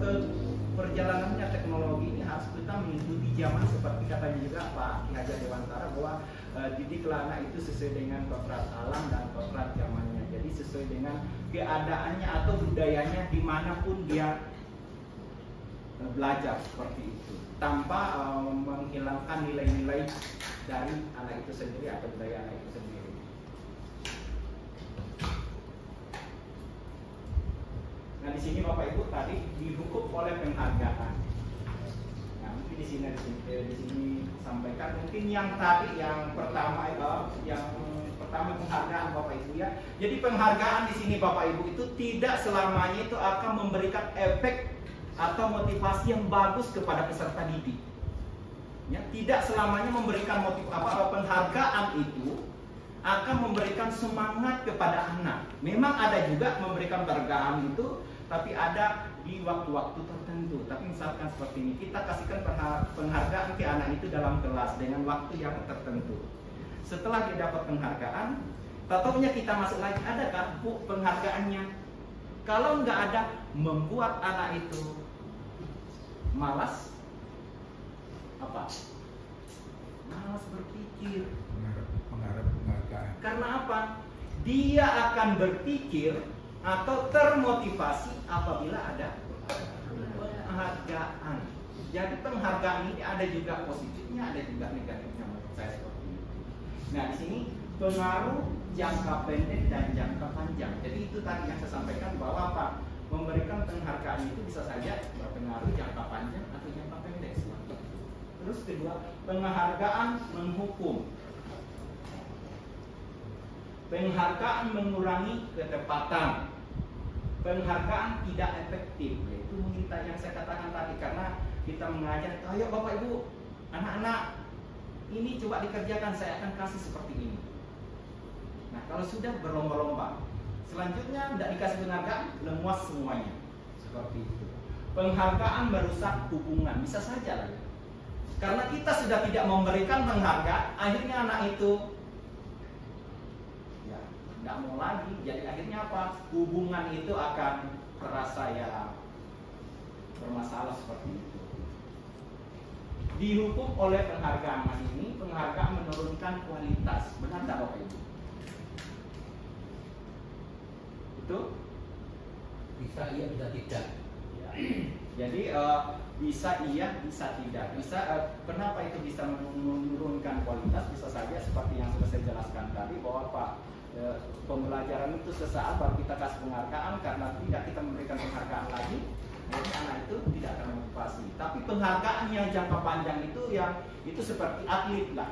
perjalanannya teknologi ini harus kita mengikuti zaman seperti katanya juga Pak Ki Hajar Dewantara bahwa didiklah anak itu sesuai dengan kodrat alam dan kodrat zamannya. Jadi sesuai dengan keadaannya atau budayanya dimanapun dia belajar seperti itu, tanpa menghilangkan nilai-nilai dari anak itu sendiri atau budaya anak itu sendiri. Nah, di sini Bapak Ibu tadi dihukum oleh penghargaan. Nah, mungkin di sini sampaikan mungkin yang tadi yang pertama penghargaan Bapak Ibu ya. Jadi penghargaan di sini Bapak Ibu itu tidak selamanya itu akan memberikan efek atau motivasi yang bagus kepada peserta didik. Ya, tidak selamanya memberikan penghargaan itu akan memberikan semangat kepada anak. Memang ada juga memberikan penghargaan itu, tapi ada di waktu-waktu tertentu. Tapi misalkan seperti ini, kita kasihkan penghargaan ke anak itu dalam kelas dengan waktu yang tertentu. Setelah dia dapat penghargaan, tentunya kita masuk lagi, adakah penghargaannya? Kalau nggak ada, membuat anak itu malas malas berpikir. Mengharap penghargaan. Karena apa? Dia akan berpikir atau termotivasi apabila ada penghargaan. Jadi penghargaan ini ada juga positifnya, ada juga negatifnya menurut saya seperti itu. Nah, di sini pengaruh jangka pendek dan jangka panjang. Jadi itu tadi yang saya sampaikan bahwa apa? Memberikan penghargaan itu bisa saja berpengaruh jangka panjang atau jangka pendek. Terus kedua, penghargaan menghukum. Penghargaan mengurangi ketepatan. Penghargaan tidak efektif, yaitu minta yang saya katakan tadi, karena kita mengajar, ayo Bapak Ibu, anak-anak, ini coba dikerjakan, saya akan kasih seperti ini. Nah, kalau sudah berlomba-lomba, selanjutnya tidak dikasih penghargaan, lemas semuanya. Seperti itu. Penghargaan merusak hubungan, bisa saja lah. Karena kita sudah tidak memberikan penghargaan, akhirnya anak itu nggak mau lagi. Jadi akhirnya apa? Hubungan itu akan terasa ya bermasalah seperti itu. Dihukum oleh penghargaan. Mas ini penghargaan menurunkan kualitas. Benar tak Bapak Ibu? Itu Bisa iya, bisa tidak. ya. Jadi bisa iya, bisa tidak. Bisa kenapa itu bisa menurunkan kualitas? Bisa saja seperti yang sudah saya jelaskan tadi bahwa Pak pembelajaran itu sesaat baru kita kasih penghargaan, karena tidak kita memberikan penghargaan lagi, jadi anak itu tidak termotivasi. Tapi penghargaan yang jangka panjang itu yang itu seperti atlet lah,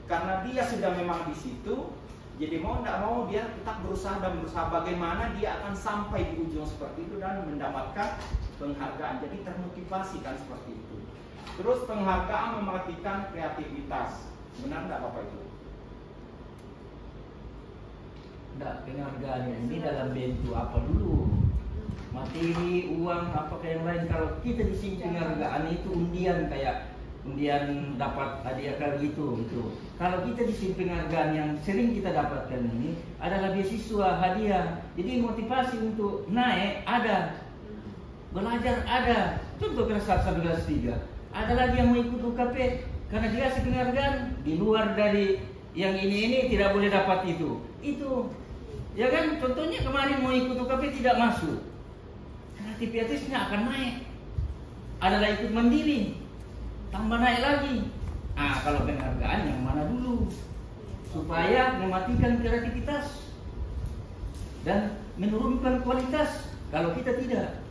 karena dia sudah memang di situ, jadi mau tidak mau dia tetap berusaha dan berusaha bagaimana dia akan sampai di ujung seperti itu dan mendapatkan penghargaan, jadi termotivasi kan seperti itu. Terus penghargaan mematikan kreativitas, benar nggak Bapak Ibu? Enggak, penghargaannya ini dalam bentuk apa dulu? Materi, uang, apakah yang lain? Kalau kita di sini penghargaan itu undian, kayak undian dapat hadiah kali gitu. Kalau kita di sini penghargaan yang sering kita dapatkan ini adalah beasiswa, hadiah. Jadi motivasi untuk naik ada, belajar ada. Contoh kelas 1 sampai kelas 3. Ada lagi yang mau ikut UKP karena dikasih penghargaan di luar dari yang ini tidak boleh dapat itu. Ya kan, contohnya kemarin mau ikut UKP tidak masuk, kreativitasnya akan naik. Adalah ikut mandiri, tambah naik lagi. Kalau penghargaan yang mana dulu, supaya mematikan kreativitas dan menurunkan kualitas. Kalau kita tidak,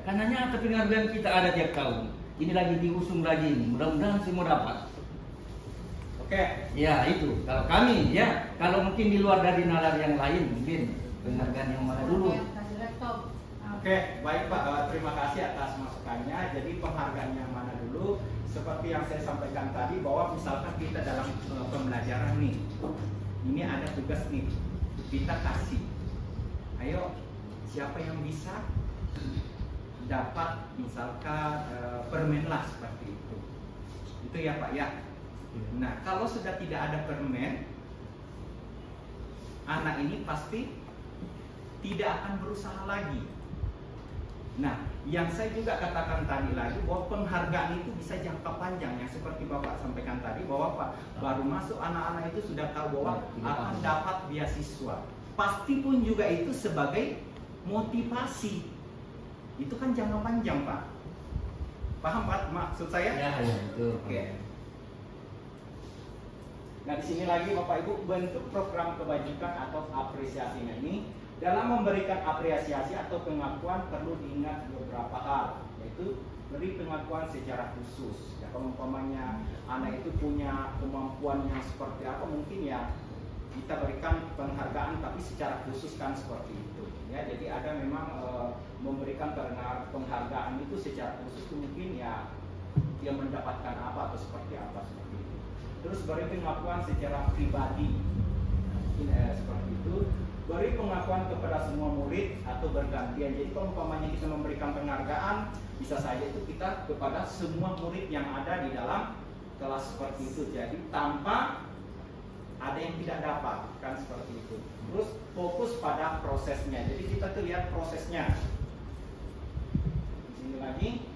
karena nyata penghargaan kita ada tiap tahun. Ini lagi diusung lagi ini, mudah-mudahan semua dapat. Oke. Ya itu, kalau kami ya, kalau mungkin di luar dari nalar yang lain mungkin penghargaan yang mana dulu. Oke, baik Pak, terima kasih atas masukannya. Jadi penghargaan yang mana dulu? Seperti yang saya sampaikan tadi, bahwa misalkan kita dalam pembelajaran nih, ini ada tugas nih, kita kasih. Ayo, siapa yang bisa dapat misalkan permen lah seperti itu. Itu ya Pak ya. Nah, kalau sudah tidak ada permen, anak ini pasti tidak akan berusaha lagi. Nah, yang saya juga katakan tadi lagi, bahwa penghargaan itu bisa jangka panjang, yang seperti Bapak sampaikan tadi, bahwa Pak baru masuk anak-anak itu sudah tahu bahwa akan dapat beasiswa. Pasti pun juga itu sebagai motivasi. Itu kan jangka panjang Pak. Paham Pak maksud saya? Ya, betul. Oke. Nah, di sini lagi Bapak Ibu, bentuk program kebajikan atau apresiasinya ini dalam memberikan apresiasi atau pengakuan perlu diingat beberapa hal, yaitu beri pengakuan secara khusus. Ya, kalau umpamanya anak itu punya kemampuan yang seperti apa, mungkin ya kita berikan penghargaan, tapi secara khusus kan seperti itu. Ya, jadi ada memang memberikan penghargaan itu secara khusus, mungkin ya dia mendapatkan apa atau seperti apa seperti itu. Terus beri pengakuan secara pribadi, seperti itu. Beri pengakuan kepada semua murid atau bergantian. Jadi kalau umpamanya kita memberikan penghargaan, bisa saja itu kita kepada semua murid yang ada di dalam kelas seperti itu. Jadi tanpa ada yang tidak dapat, kan seperti itu. Terus fokus pada prosesnya. Jadi kita tuh lihat prosesnya. Di sini lagi.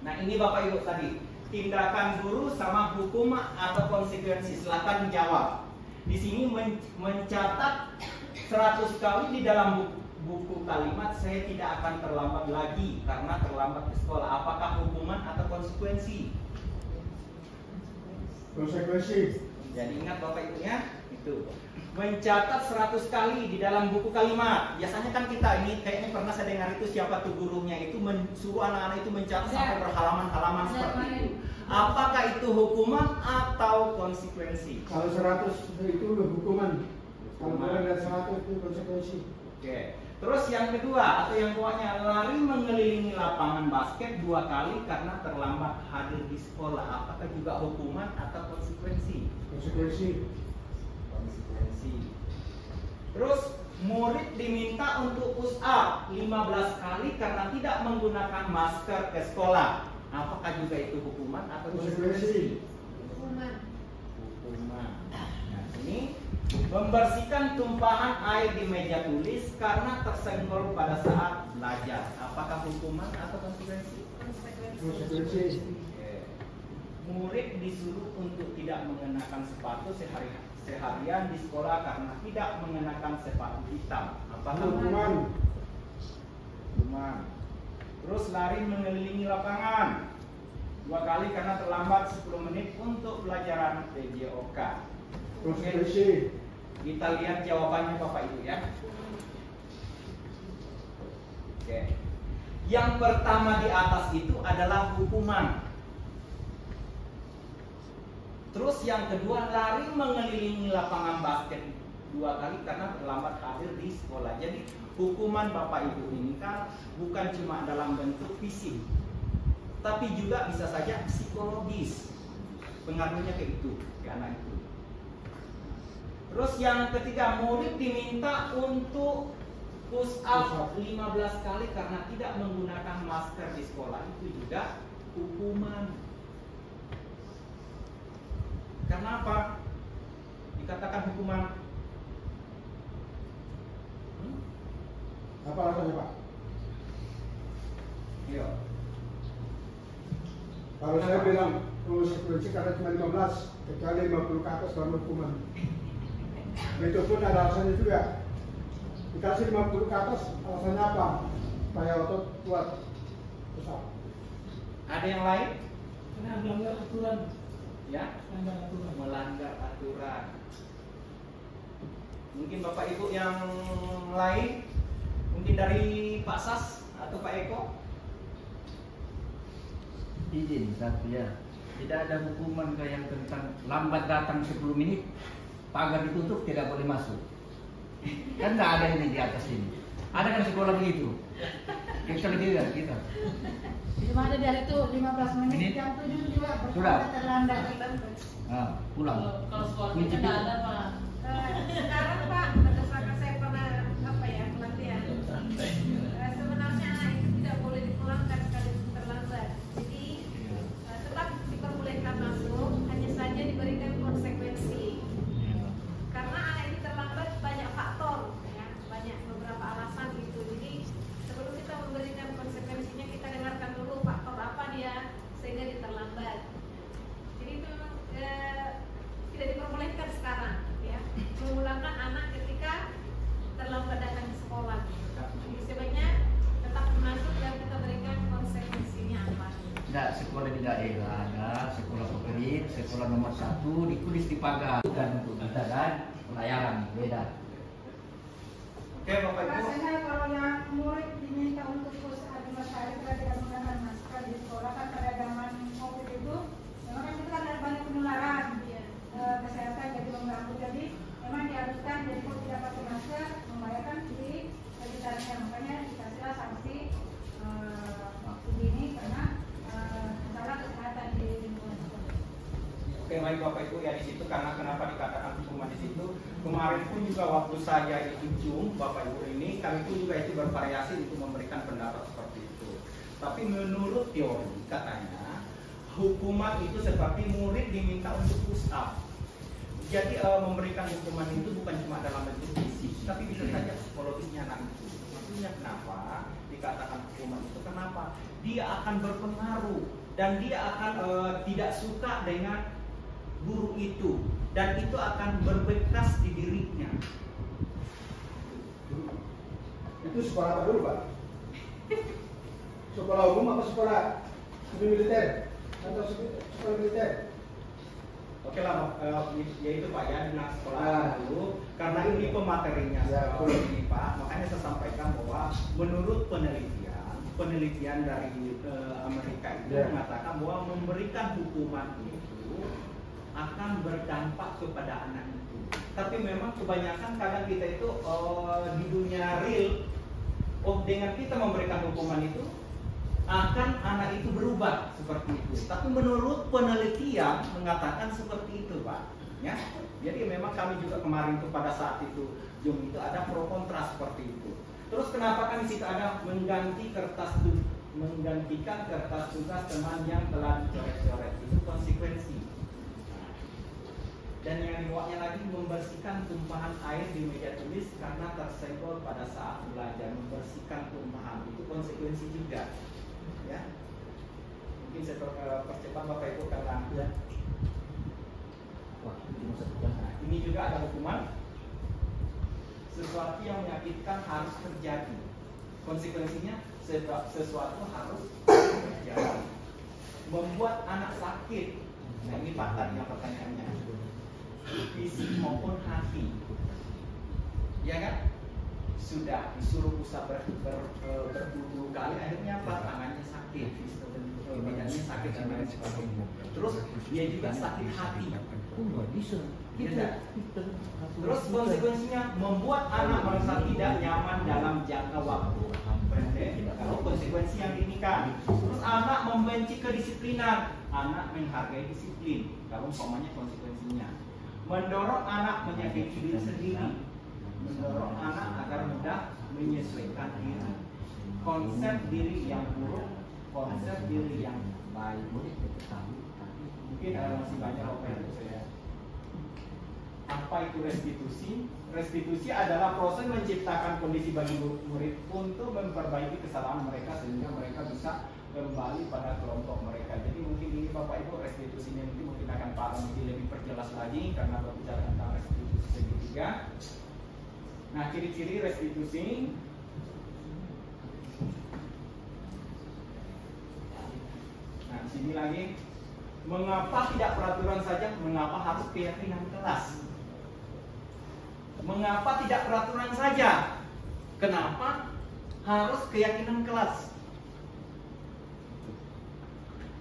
Nah, ini Bapak Ibu tadi, tindakan guru sama hukum atau konsekuensi. Silakan dijawab. Di sini mencatat 100 kali di dalam buku kalimat, saya tidak akan terlambat lagi karena terlambat ke sekolah. Apakah hukuman atau konsekuensi? Konsekuensi. Jadi ingat Bapak Ibunya, itu mencatat 100 kali di dalam buku kalimat. Biasanya kan kita ini kayaknya pernah saya dengar itu, siapa tuh gurunya itu mensuruh anak-anak itu mencatat sampai berhalaman-halaman seperti itu. Apakah itu hukuman atau konsekuensi? Kalau 100 itu hukuman. Kalau dari 100 itu konsekuensi. Oke. Terus yang kedua atau yang bawahnya, lari mengelilingi lapangan basket 2 kali karena terlambat hadir di sekolah. Apakah juga hukuman atau konsekuensi? Konsekuensi. Konsekuensi. Terus murid diminta untuk push up 15 kali karena tidak menggunakan masker ke sekolah. Apakah juga itu hukuman atau konsekuensi? Hukuman. Hukuman. Nah, ini membersihkan tumpahan air di meja tulis karena tersenggol pada saat belajar. Apakah hukuman atau konsekuensi? Konsekuensi. Murid disuruh untuk tidak mengenakan sepatu seharian di sekolah karena tidak mengenakan sepatu hitam. Apakah hukuman? Hukuman. Terus lari mengelilingi lapangan 2 kali karena terlambat 10 menit untuk pelajaran PJOK. Konsekuensi. Kita lihat jawabannya Bapak Ibu ya. Oke. Yang pertama di atas itu adalah hukuman. Terus yang kedua, lari mengelilingi lapangan basket 2 kali karena terlambat hadir di sekolah. Jadi hukuman Bapak Ibu ini kan bukan cuma dalam bentuk fisik, tapi juga bisa saja psikologis. Pengaruhnya ke itu, ke anak itu. Terus yang ketiga, murid diminta untuk push up 15 kali karena tidak menggunakan masker di sekolah. Itu juga hukuman. Karena apa? Dikatakan hukuman. Apa alasannya Pak? Iya. Kalau saya bilang konsekuensi karena cuma 15, kecuali 50 ke atas baru hukuman. Itu pun ada alasannya juga. Dikasih 50 ke atas, alasannya apa? Supaya otot kuat. Besar. Ada yang lain? Karena melanggar aturan. Ya? Melanggar aturan. Mungkin Bapak Ibu yang lain, mungkin dari Pak Sas atau Pak Eko. Izin satu ya. Tidak ada hukuman kayak yang tentang lambat datang 10 menit, pagar ditutup tidak boleh masuk. Kan nggak ada ini di atas ini. Ada kan sekolah begitu? Kita lebih dari kita. Cuma ada dari itu 15 menit, jam 7 juga Sudah. terlambat. Nah, pulang. Kalau sekolah kita nggak ada Pak. Sekarang Pak, berdasarkan saya pernah pelatihan. Sebenarnya anak itu tidak boleh dipulangkan sekalipun terlambat. Jadi tetap diperbolehkan masuk, hanya saja diberikan konsekuensi. Karena anak ini terlambat banyak faktor, ya, banyak beberapa alasan gitu. Jadi sebelum kita memberikan konsekuensinya, kita dengarkan dulu faktor apa dia sehingga dia terlambat. Jadi itu memang tidak diperbolehkan sekarang, ya, memulangkan anak ketika terlambat datang ke sekolah. Jadi sebaiknya tetap masuk dan kita berikan konsekuensinya apa. Tidak, sekolah di daerah ada sekolah favorit, sekolah nomor 1 ditulis di pagar. Bukan untuk kita dan pelayaran beda. Oke Bapak Ibu. Rasanya kalau yang murid diminta untuk push up 15 kali karena tidak menggunakan masker di sekolah, kan pada zaman COVID itu memang kan itu kan ada banyak penularan kesehatan jadi mengganggu. Jadi memang diharuskan jadi kalau tidak pakai masker membahayakan diri sekitarnya, makanya dikasihlah sanksi begini karena masalah kesehatan di lingkungan sekolah. Oke baik Bapak Ibu ya, di situ karena kenapa dikatakan hukuman di situ. Kemarin pun juga waktu saya itu Zoom Bapak Ibu ini, kami pun juga itu bervariasi untuk memberikan pendapat seperti itu. Tapi menurut teori katanya hukuman itu seperti murid diminta untuk push up. Jadi memberikan hukuman itu bukan cuma dalam bentuk fisik, tapi bisa saja psikologisnya anak itu. Maksudnya kenapa dikatakan hukuman itu? Kenapa? Dia akan berpengaruh dan dia akan tidak suka dengan guru itu, dan itu akan berbekas di dirinya. Itu sekolah apa dulu Pak? Sekolah umum apa sekolah militer? Atau sekolah militer? Oke lah, yaitu Pak ya, dengan sekolah dulu, karena ini pematerinya Ya, ini Pak, makanya saya sampaikan bahwa menurut penelitian dari Amerika itu mengatakan bahwa memberikan hukuman itu akan berdampak kepada anak itu. Tapi memang kebanyakan kadang kita itu di dunia real, dengan kita memberikan hukuman itu akan anak itu berubah seperti itu. Tapi menurut penelitian mengatakan seperti itu Pak. Ya, jadi memang kami juga kemarin itu pada saat itu Zoom itu ada pro kontra seperti itu. Terus kenapa kan di situ ada menggantikan kertas tugas teman yang telah dicoret-coret, itu konsekuensi. Dan yang dimuatnya lagi membersihkan tumpahan air di meja tulis karena tersenggol pada saat belajar. Membersihkan tumpahan itu konsekuensi juga, ya. Mungkin saya percepat Bapak Ibu karena ya. Wah, Ini juga ada hukuman. Sesuatu yang menyakitkan harus terjadi. Konsekuensinya sesuatu harus terjadi. Membuat anak sakit. Nah ini Pak tadi yang pertanyaannya. fisik maupun hati. Ya kan? Sudah disuruh usah berpuluh kali, akhirnya apa? Tangannya sakit, badannya sakit dan lain sebagainya. Terus dia juga sakit hati. Terus konsekuensinya membuat anak merasa tidak nyaman dalam jangka waktu pendek. Kalau konsekuensi yang diinginkan. Terus anak membenci kedisiplinan, anak menghargai disiplin. Kalau umpamanya konsekuensinya mendorong anak menyakiti diri sendiri, mendorong anak agar mudah menyesuaikan diri. Konsep diri yang buruk, konsep diri yang baik. Mungkin masih banyak opini saya. Apa itu restitusi? Restitusi adalah proses menciptakan kondisi bagi murid untuk memperbaiki kesalahan mereka sehingga mereka bisa kembali pada kelompok mereka. Jadi mungkin ini Bapak Ibu restitusinya nanti mungkin akan Pak Ramzi lebih perjelas lagi karena berbicara tentang restitusi segitiga. Nah, ciri-ciri restitusi. Nah, di sini lagi, mengapa tidak peraturan saja? Mengapa harus keyakinan kelas? Mengapa tidak peraturan saja? Kenapa harus keyakinan kelas?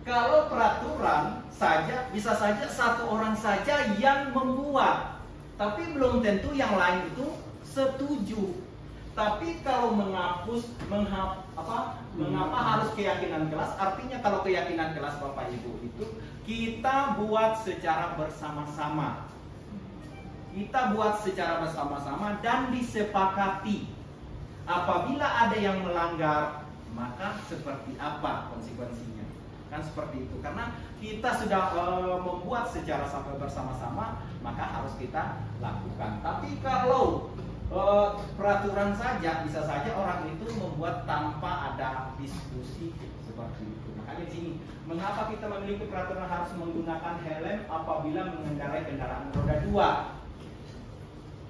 Kalau peraturan saja, bisa saja satu orang saja yang membuat, tapi belum tentu yang lain itu setuju. Tapi kalau mengapa harus keyakinan kelas? Artinya kalau keyakinan kelas Bapak Ibu itu kita buat secara bersama-sama. Kita buat secara bersama-sama dan disepakati. Apabila ada yang melanggar, maka seperti apa konsekuensinya? Kan seperti itu. Karena kita sudah membuat secara bersama-sama, maka harus kita lakukan. Tapi kalau peraturan saja, bisa saja orang itu membuat tanpa ada diskusi seperti itu. Makanya di sini, mengapa kita memiliki peraturan harus menggunakan helm apabila mengendarai kendaraan roda 2?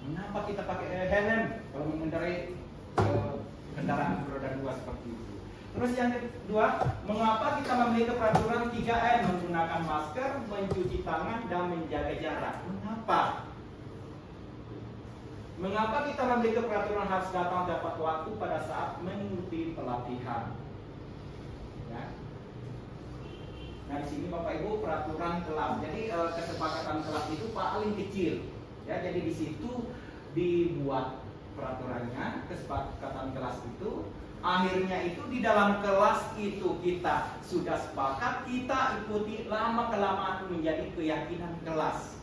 Mengapa kita pakai helm kalau mengendarai kendaraan roda 2 seperti itu? Terus yang kedua, mengapa kita memiliki peraturan 3M, menggunakan masker, mencuci tangan, dan menjaga jarak? Mengapa? Mengapa kita memiliki peraturan harus datang tepat waktu pada saat mengikuti pelatihan? Ya. Nah, di sini Bapak Ibu peraturan kelas. Jadi kesepakatan kelas itu paling kecil. Ya, jadi di situ dibuat peraturannya, kesepakatan kelas itu. Akhirnya itu di dalam kelas itu kita sudah sepakat, kita ikuti, lama kelamaan menjadi keyakinan kelas.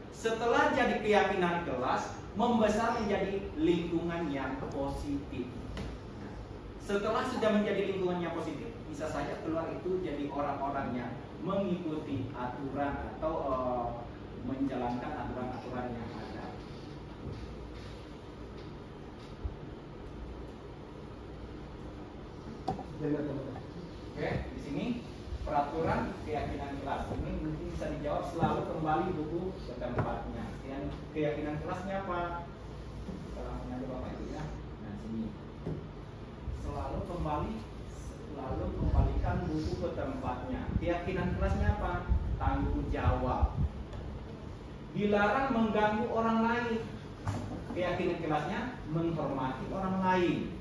Setelah jadi keyakinan kelas, membesar menjadi lingkungan yang positif. Setelah sudah menjadi lingkungan yang positif, bisa saja keluar itu jadi orang-orang yang mengikuti aturan atau menjalankan aturan-aturan yang ada. Oke, di sini peraturan keyakinan kelas ini mungkin bisa dijawab selalu kembali buku ke tempatnya. Yang keyakinan kelasnya apa? Setelahnya ada Bapak Ibu ya. Nah, sini selalu kembalikan buku ke tempatnya. Keyakinan kelasnya apa? Tanggung jawab. Dilarang mengganggu orang lain. Keyakinan kelasnya menghormati orang lain.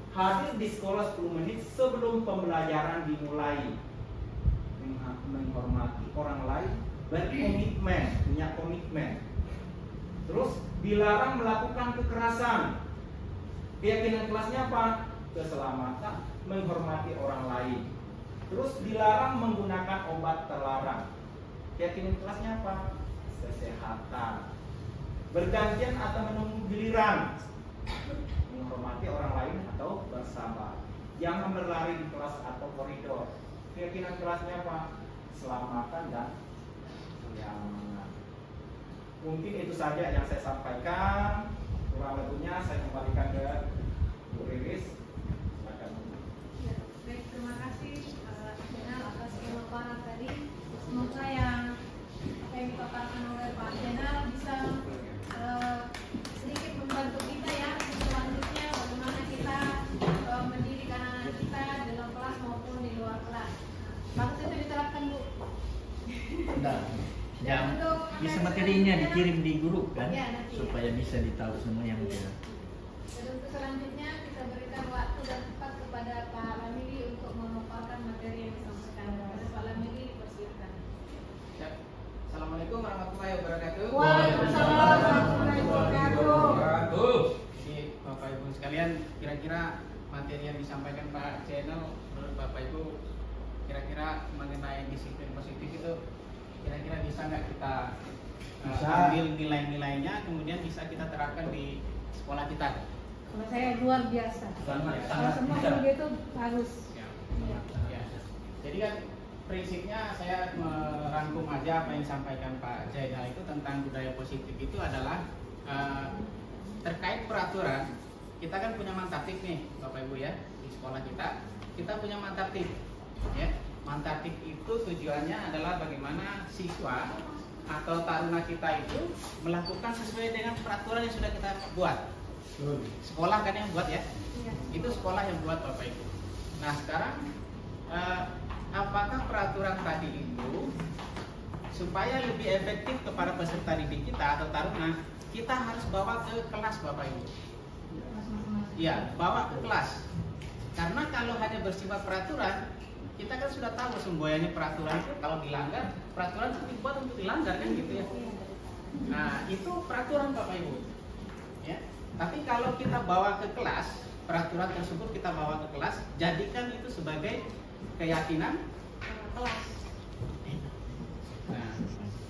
Hadir di sekolah 10 menit sebelum pembelajaran dimulai. Menghormati orang lain, berkomitmen, punya komitmen. Terus dilarang melakukan kekerasan. Keyakinan kelasnya apa? Keselamatan, menghormati orang lain. Terus dilarang menggunakan obat terlarang. Keyakinan kelasnya apa? Kesehatan. Bergantian atau menunggu giliran. Menghormati orang lain atau bersabar. Jangan berlari di kelas atau koridor. Keyakinan kelasnya apa? Keselamatan dan kenyamanan. Mungkin itu saja yang saya sampaikan. Kurang lebihnya saya kembalikan ke Bu Riris. Silakan. Ya, baik, terima kasih Jenal atas pemaparan tadi. Semoga yang dipaparkan oleh Pak Jenal bisa sedikit membantu kita ya selanjutnya bagaimana kita mendidik anak-anak kita dalam kelas maupun di luar kelas. Harus itu diterapkan Bu. Bentar. Untuk bisa materinya dikirim di grup kan, Ya, nanti, supaya bisa ditahu semua yang dia. Dan untuk selanjutnya kita berikan waktu dan tempat kepada Pak Lamidi untuk memaparkan materi yang disampaikan. Kepada Pak Lamidi dipersilakan. Siap. Assalamualaikum warahmatullahi wabarakatuh. Waalaikumsalam warahmatullahi wabarakatuh. Jadi Bapak Ibu sekalian, kira-kira materi yang disampaikan Pak Channel menurut Bapak Ibu kira-kira mengenai disiplin positif itu kira-kira bisa nggak kita ambil nilai-nilainya kemudian bisa kita terapkan di sekolah kita? Kalau saya luar biasa. Kalau semua guru itu harus. Ya. Ya. Jadi kan prinsipnya saya merangkum aja apa yang disampaikan Pak Jainal itu tentang budaya positif itu adalah terkait peraturan. Kita kan punya mantatip nih Bapak Ibu ya, di sekolah kita punya mantatip ya. Mantatip itu tujuannya adalah bagaimana siswa atau taruna kita itu melakukan sesuai dengan peraturan yang sudah kita buat. Sekolah kan yang buat ya, itu sekolah yang buat Bapak Ibu. Nah sekarang apakah peraturan tadi itu supaya lebih efektif kepada peserta didik kita atau taruna, kita harus bawa ke kelas Bapak Ibu. Ya, bawa ke kelas. Karena kalau hanya bersifat peraturan, kita kan sudah tahu semboyannya peraturan itu kalau dilanggar, peraturan itu dibuat untuk dilanggar kan gitu ya. Nah, itu peraturan Bapak Ibu. Ya. Tapi kalau kita bawa ke kelas, peraturan tersebut kita bawa ke kelas, jadikan itu sebagai keyakinan kelas. Nah,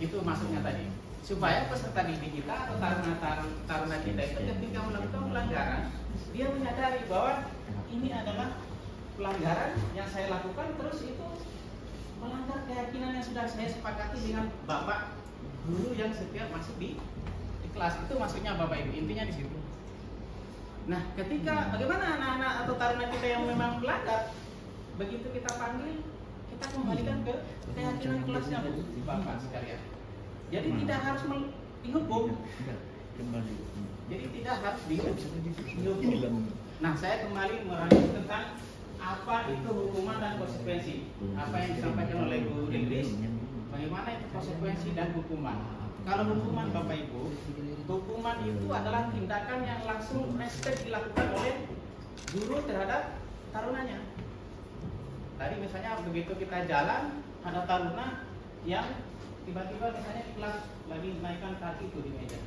itu maksudnya tadi. Supaya peserta didik kita atau taruna kita itu ketika melakukan pelanggaran, dia menyadari bahwa ini adalah pelanggaran yang saya lakukan, terus itu melanggar keyakinan yang sudah saya sepakati dengan Bapak guru yang setiap masuk di kelas. Itu maksudnya Bapak Ibu, intinya di situ. Nah, ketika bagaimana anak-anak atau taruna kita yang memang melanggar, begitu kita panggil, kita kembalikan ke keyakinan kelasnya Bapak sekalian. Jadi tidak harus dihukum. Jadi tidak harus dihukum. Nah, saya kembali merangkum tentang apa itu hukuman dan konsekuensi. Apa yang disampaikan oleh Bu Idris, bagaimana itu konsekuensi dan hukuman. Kalau hukuman Bapak Ibu, hukuman itu adalah tindakan yang langsung respect dilakukan oleh guru terhadap tarunanya. Tadi misalnya begitu kita jalan, ada taruna yang tiba-tiba misalnya di kelas lagi naikkan kaki itu di meja,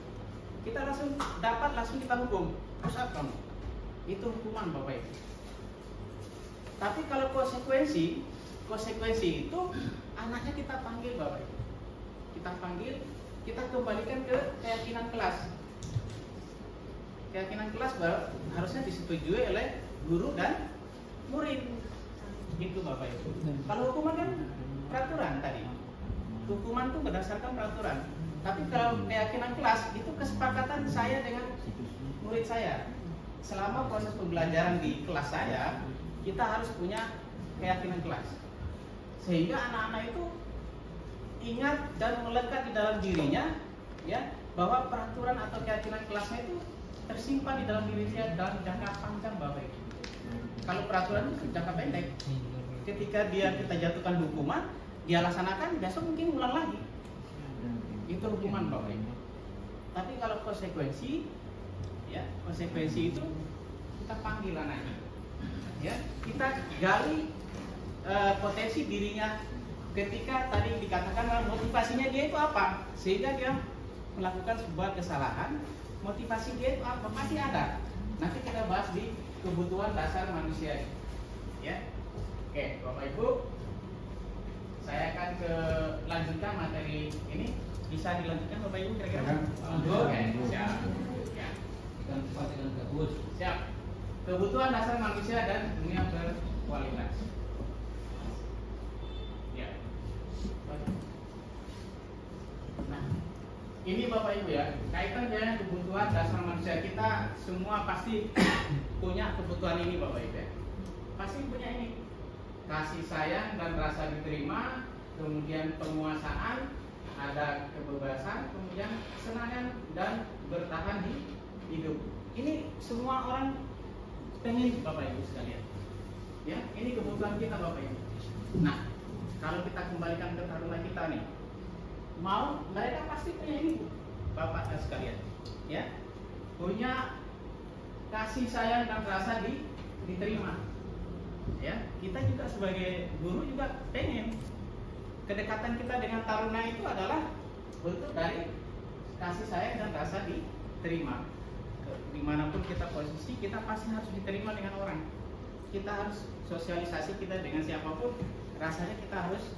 kita langsung kita hukum, push up kamu. Itu hukuman Bapak Ibu. Tapi kalau konsekuensi itu anaknya kita panggil Bapak Ibu. Kita panggil, kita kembalikan ke keyakinan kelas. Keyakinan kelas harusnya disetujui oleh guru dan murid. Itu Bapak Ibu. Kalau hukuman kan peraturan tadi. Hukuman itu berdasarkan peraturan. Tapi kalau keyakinan kelas itu kesepakatan saya dengan murid saya. Selama proses pembelajaran di kelas saya, kita harus punya keyakinan kelas. Sehingga anak-anak itu ingat dan melekat di dalam dirinya ya, bahwa peraturan atau keyakinan kelasnya itu tersimpan di dalam diri dia dalam jangka panjang Bapak Ibu. Kalau peraturan itu jangka pendek. Ketika kita jatuhkan hukuman, dia laksanakan, besok mungkin ulang lagi. Itu hukuman Bapak Ibu. Tapi kalau konsekuensi, ya konsekuensi itu kita panggil anaknya, ya kita gali potensi dirinya. Ketika tadi dikatakan motivasinya dia itu apa, sehingga dia melakukan sebuah kesalahan, motivasi dia itu apa, masih ada. Nanti kita bahas di kebutuhan dasar manusia, ya. Oke, Bapak Ibu, saya akan lanjutkan materi ini. Bisa dilanjutkan Bapak Ibu kira-kira? Oke, siap. Ya. Siap. Kebutuhan dasar manusia dan dunia berkualitas. Ya. Nah, ini Bapak Ibu ya, kaitan dengan kebutuhan dasar manusia. Kita semua pasti punya kebutuhan ini Bapak Ibu ya. Pasti punya ini. Kasih sayang dan rasa diterima, kemudian penguasaan, ada kebebasan, kemudian kesenangan dan bertahan di hidup. Ini semua orang pengen Bapak Ibu sekalian. Ya, ini kebutuhan kita Bapak Ibu. Nah, kalau kita kembalikan ke taruna kita nih, mau, mereka pasti punya ini, Bapak dan sekalian, ya, punya kasih sayang dan rasa diterima. Ya, kita juga sebagai guru juga pengen kedekatan kita dengan taruna itu adalah bentuk dari kasih sayang dan rasa diterima. Dimanapun kita posisi, kita pasti harus diterima dengan orang. Kita harus sosialisasi kita dengan siapapun, rasanya kita harus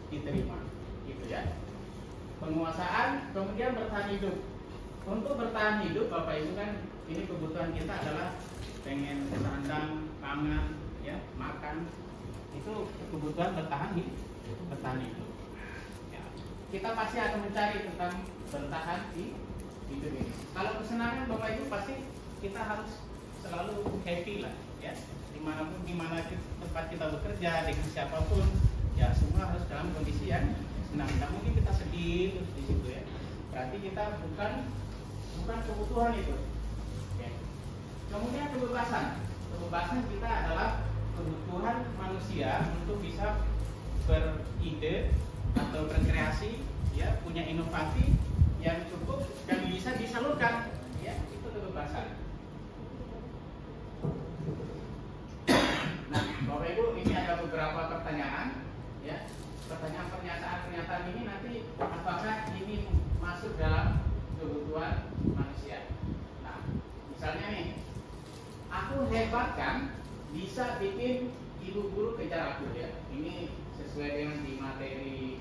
diterima, gitu ya. Penguasaan, kemudian bertahan hidup. Untuk bertahan hidup, Bapak Ibu kan, ini kebutuhan kita adalah pengen sandang, pangan, ya, makan, itu kebutuhan bertahan hidup. Ya. Kita pasti akan mencari tentang bertahan hidup ini. Kalau kesenangan Bapak Ibu pasti kita harus selalu happy lah, ya. Dimanapun dimana tempat kita bekerja dengan siapapun, ya semua harus dalam kondisi yang senang. Tidak mungkin kita sedih terus di situ ya. Berarti kita bukan kebutuhan itu. Oke. Kemudian kebebasan kita adalah kebutuhan manusia untuk bisa beride atau berkreasi, ya, punya inovasi yang cukup dan bisa disalurkan, ya, itu kebebasan. Nah, Bapak Ibu, ini ada beberapa pertanyaan, ya, pernyataan ini nanti apakah ini masuk dalam kebutuhan manusia. Nah, misalnya nih, aku hebat kan, bisa bikin ibu guru kejar aku, ya. Ini sesuai dengan di materi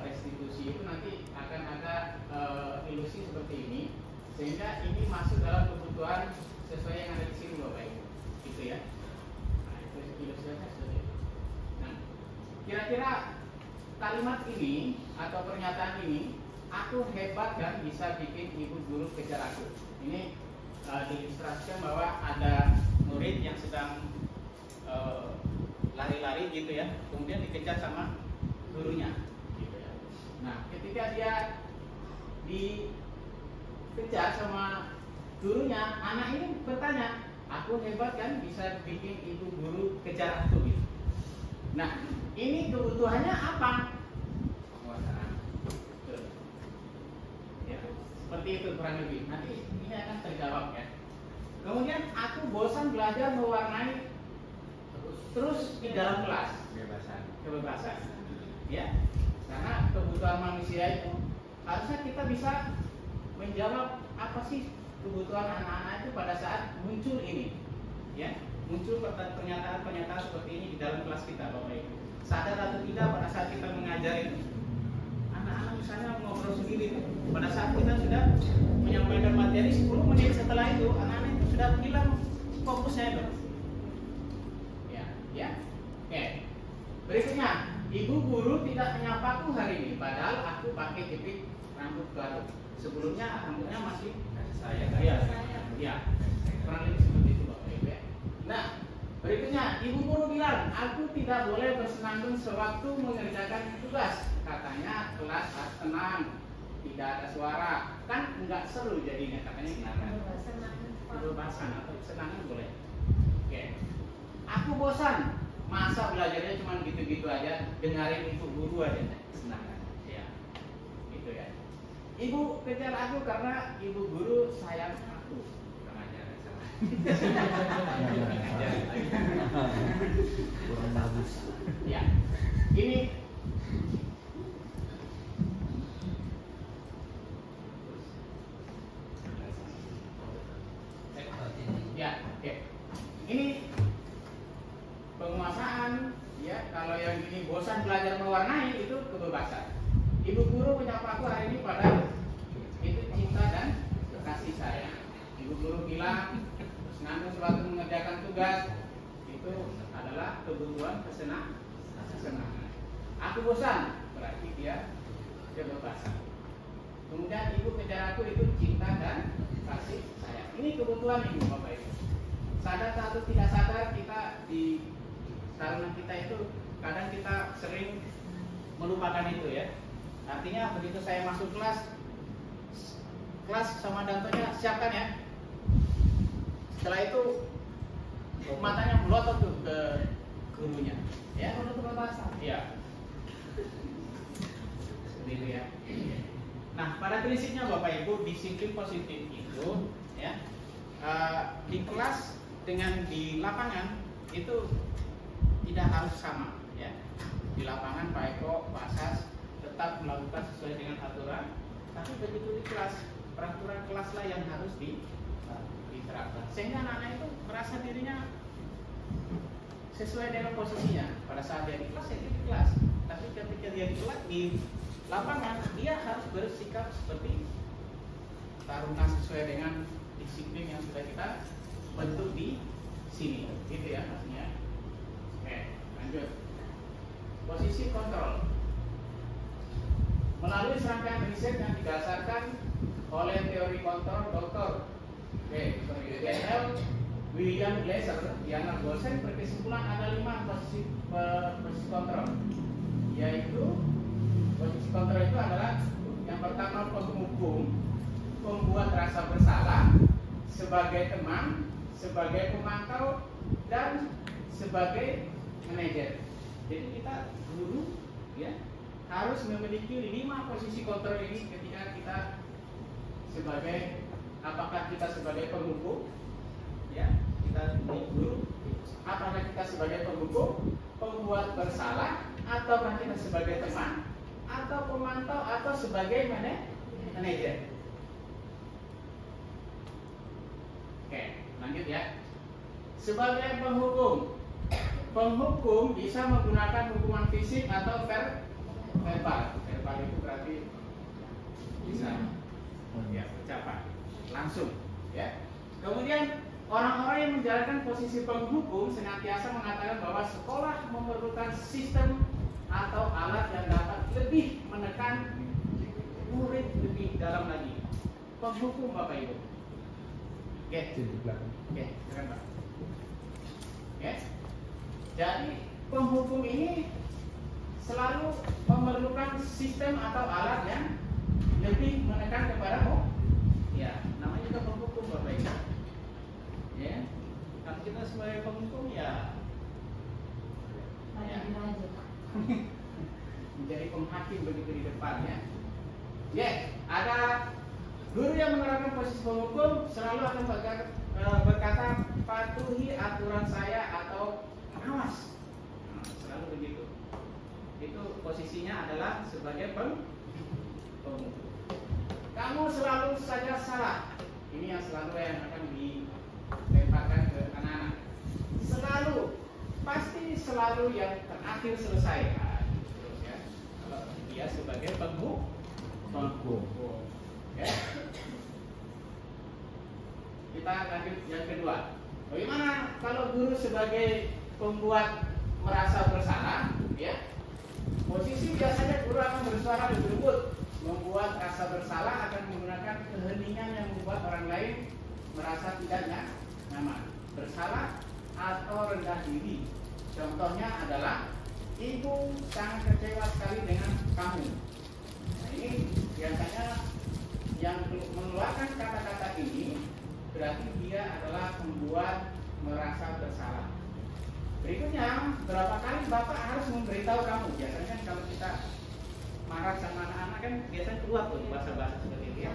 restitusi itu nanti akan ada ilusi seperti ini, sehingga ini masuk dalam kebutuhan sesuai yang ada di sini, Bapak Ibu, gitu ya. Nah, itu ilustrasinya seperti itu. Nah, kira-kira kalimat ini atau pernyataan ini, aku hebat kan bisa bikin ibu guru kejar aku. Ini diilustrasikan bahwa ada murid yang sedang lari-lari gitu ya, kemudian dikejar sama gurunya gitu ya. Nah, ketika dia dikejar sama gurunya, anak ini bertanya, aku hebat kan bisa bikin ibu guru kejar aku gitu. Nah, ini kebutuhannya apa? Penguasaan. Ya, seperti itu kurang lebih. Nanti ini akan terjawab ya. Kemudian aku bosan belajar mewarnai terus di dalam kelas. Kebebasan. Ya. Karena kebutuhan manusia itu harusnya kita bisa menjawab apa sih kebutuhan anak-anak itu pada saat muncul ini. Ya. Muncul pernyataan-pernyataan seperti ini di dalam kelas kita, Bapak Ibu. Sadar atau tidak pada saat kita mengajar itu, anak-anak misalnya ngobrol sendiri, pada saat kita sudah menyampaikan materi 10 menit setelah itu, anak-anak itu sudah hilang fokusnya itu. Ya. Oke. Berikutnya, ibu guru tidak menyapaku hari ini, padahal aku pakai jepit rambut baru. Sebelumnya rambutnya masih saya. Ya. Kurang lebih seperti itu, Bapak Ibu ya. Nah, berikutnya, ibu guru bilang, aku tidak boleh bersenandung sewaktu mengerjakan tugas. Katanya kelas harus tenang, tidak ada suara. Kan enggak seru jadinya, katanya kenapa? Kebebasan atau kesenangan boleh. Oke. Aku bosan, masa belajarnya cuma gitu-gitu aja, dengarin ibu guru aja, kesenangan. Ya, gitu ya. Ibu kejar aku karena ibu guru sayang aku. Kurang bagus. Ya, ini ya, oke. Ini penguasaan, ya. Kalau yang ini bosan belajar mewarnai itu kebebasan. Ibu guru menyapa aku hari ini pada itu cinta dan kasih sayang. Ibu guru bilang senang sewaktu mengerjakan tugas itu adalah kebutuhan kesenangan. Aku bosan, berarti dia kebebasan. Kemudian ibu kejar aku itu cinta dan kasih sayang. Ini kebutuhan ibu Bapak Ibu. Sadar atau tidak sadar kita di taruna kita itu kadang kita sering melupakan itu ya. Artinya begitu saya masuk kelas sama dantonya siapkan ya. Setelah itu matanya melotot tuh ke gurunya, ya. Untuk kebebasan. Iya. Begitu ya. Nah, pada prinsipnya Bapak Ibu, disiplin positif itu ya di kelas dengan di lapangan itu tidak harus sama ya. Di lapangan Pak Eko, Pak Sas tetap melakukan sesuai dengan aturan, tapi begitu di kelas, peraturan kelas lah yang harus diterapkan. Sehingga anak-anak itu merasa dirinya sesuai dengan posisinya. Pada saat dia di kelas, ya dia di kelas. Tapi ketika dia di kelas, di lapangan, dia harus bersikap seperti taruna sesuai dengan disiplin yang sudah kita bentuk di sini. Gitu ya maksudnya. Oke, lanjut. Posisi kontrol. Melalui serangkaian riset yang didasarkan oleh teori kontrol Dr. William Glasser, Diana Gosen berkesimpulan ada 5 posisi kontrol, yaitu posisi kontrol itu adalah yang pertama penghukum, pembuat rasa bersalah, sebagai teman, sebagai pemantau, dan sebagai manajer. Jadi kita guru ya harus memiliki 5 posisi kontrol ini ketika kita sebagai, apakah kita sebagai penghukum ya, kita guru, apakah kita sebagai penghukum, pembuat bersalah, ataukah kita sebagai teman, atau pemantau, atau sebagai manajer. Oke, lanjut ya. Sebagai penghukum, penghukum bisa menggunakan hukuman fisik atau verbal. Verbal itu berarti bisa ya ucapan langsung ya. Kemudian orang-orang yang menjalankan posisi penghukum senantiasa mengatakan bahwa sekolah memerlukan sistem atau alat yang dapat lebih menekan murid lebih dalam lagi. Penghukum Bapak Ibu. Oke. Oke, keren Pak. Oke. Jadi penghukum ini selalu memerlukan sistem atau alat yang lebih menekan kepada ya, namanya juga penghukum Bapak Ibu. Ya, kalau kita sebagai penghukum ya menjadi penghakim begitu di depannya. Ya, ada guru yang menerapkan posisi penghukum selalu akan berkata patuhi aturan saya atau awas. Nah, selalu begitu. Itu posisinya adalah sebagai penghukum. Kamu selalu saja salah. Ini yang selalu yang akan dilemparkan ke anak-anak. Selalu, pasti selalu yang terakhir selesai. Nah, terus ya. Kalau dia sebagai penghukum. Ya. Kita lanjut yang kedua. Bagaimana kalau guru sebagai pembuat merasa bersalah? Ya. Posisi biasanya guru akan bersuara lebih lembut. Membuat rasa bersalah akan menggunakan keheningan yang membuat orang lain merasa tidak nyaman, bersalah atau rendah diri. Contohnya adalah ibu sangat kecewa sekali dengan kamu. Nah, ini biasanya yang mengeluarkan kata-kata ini berarti dia adalah membuat merasa bersalah. Berikutnya, berapa kali Bapak harus memberitahu kamu? Biasanya kalau kita marah sama anak-anak kan biasanya keluar tuh bahasa-bahasa seperti itu ya.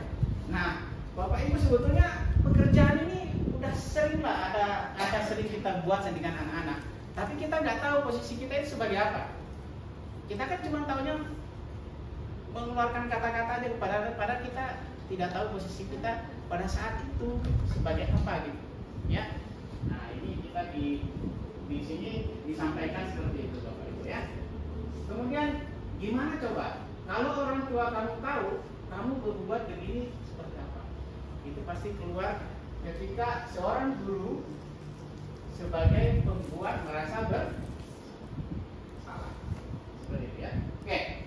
Nah, Bapak Ibu sebetulnya pekerjaan ini udah sering lah ada sering kita buat dengan anak-anak. Tapi kita nggak tahu posisi kita itu sebagai apa. Kita kan cuma tahunya mengeluarkan kata-kata aja pada kita tidak tahu posisi kita pada saat itu sebagai apa gitu. Ya. Nah, ini kita di sini disampaikan seperti itu Bapak Ibu ya. Kemudian gimana coba? Kalau orang tua kamu tahu kamu berbuat begini seperti apa? Itu pasti keluar ketika seorang guru sebagai pembuat merasa bersalah. Seperti itu ya. Oke.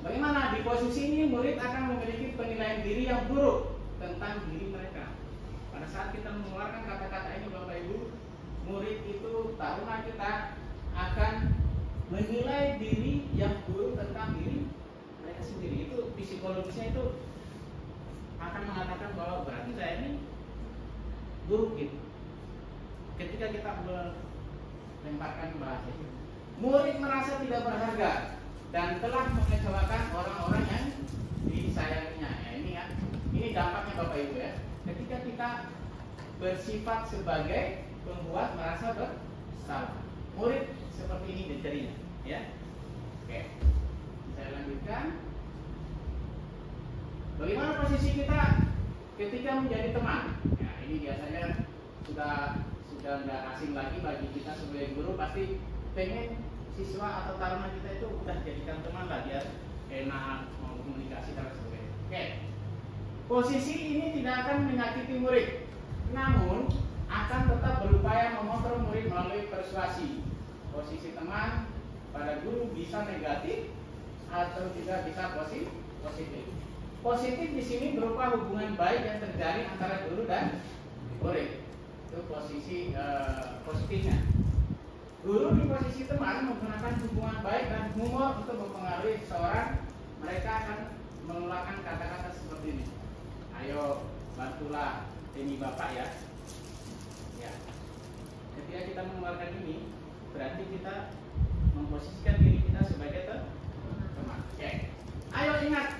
Bagaimana di posisi ini murid akan memiliki penilaian diri yang buruk tentang diri mereka. Pada saat kita mengeluarkan kata-kata ini Bapak Ibu, murid itu taruna kita akan menilai diri yang buruk tentang diri mereka sendiri. Itu psikologisnya itu akan mengatakan bahwa berarti saya ini buruk gitu. Ketika kita melemparkan bahasa itu, murid merasa tidak berharga dan telah mengecewakan orang-orang yang disayanginya. Ya, ini dampaknya Bapak Ibu ya. Ketika kita bersifat sebagai pembuat merasa bersalah, murid seperti ini jadinya. Ya, oke. Saya lanjutkan. Bagaimana posisi kita ketika menjadi teman? Ya, ini biasanya sudah nggak asing lagi bagi kita sebagai guru, pasti pengen siswa atau taruna kita itu udah jadikan teman lah, biar enak mau komunikasi dan sebagainya. Oke. Posisi ini tidak akan menyakiti murid, namun akan tetap berupaya mengontrol murid melalui persuasi. Posisi teman pada guru bisa negatif atau juga bisa positif. Positif di sini berupa hubungan baik yang terjalin antara guru dan murid. Itu posisi positifnya. Guru di posisi teman menggunakan hubungan baik dan humor untuk mempengaruhi seseorang. Mereka akan mengeluarkan kata-kata seperti ini. Ayo bantulah ini Bapak ya. Ya. Ketika kita mengeluarkan ini, berarti kita memposisikan diri kita sebagai teman. Oke. Ayo ingat,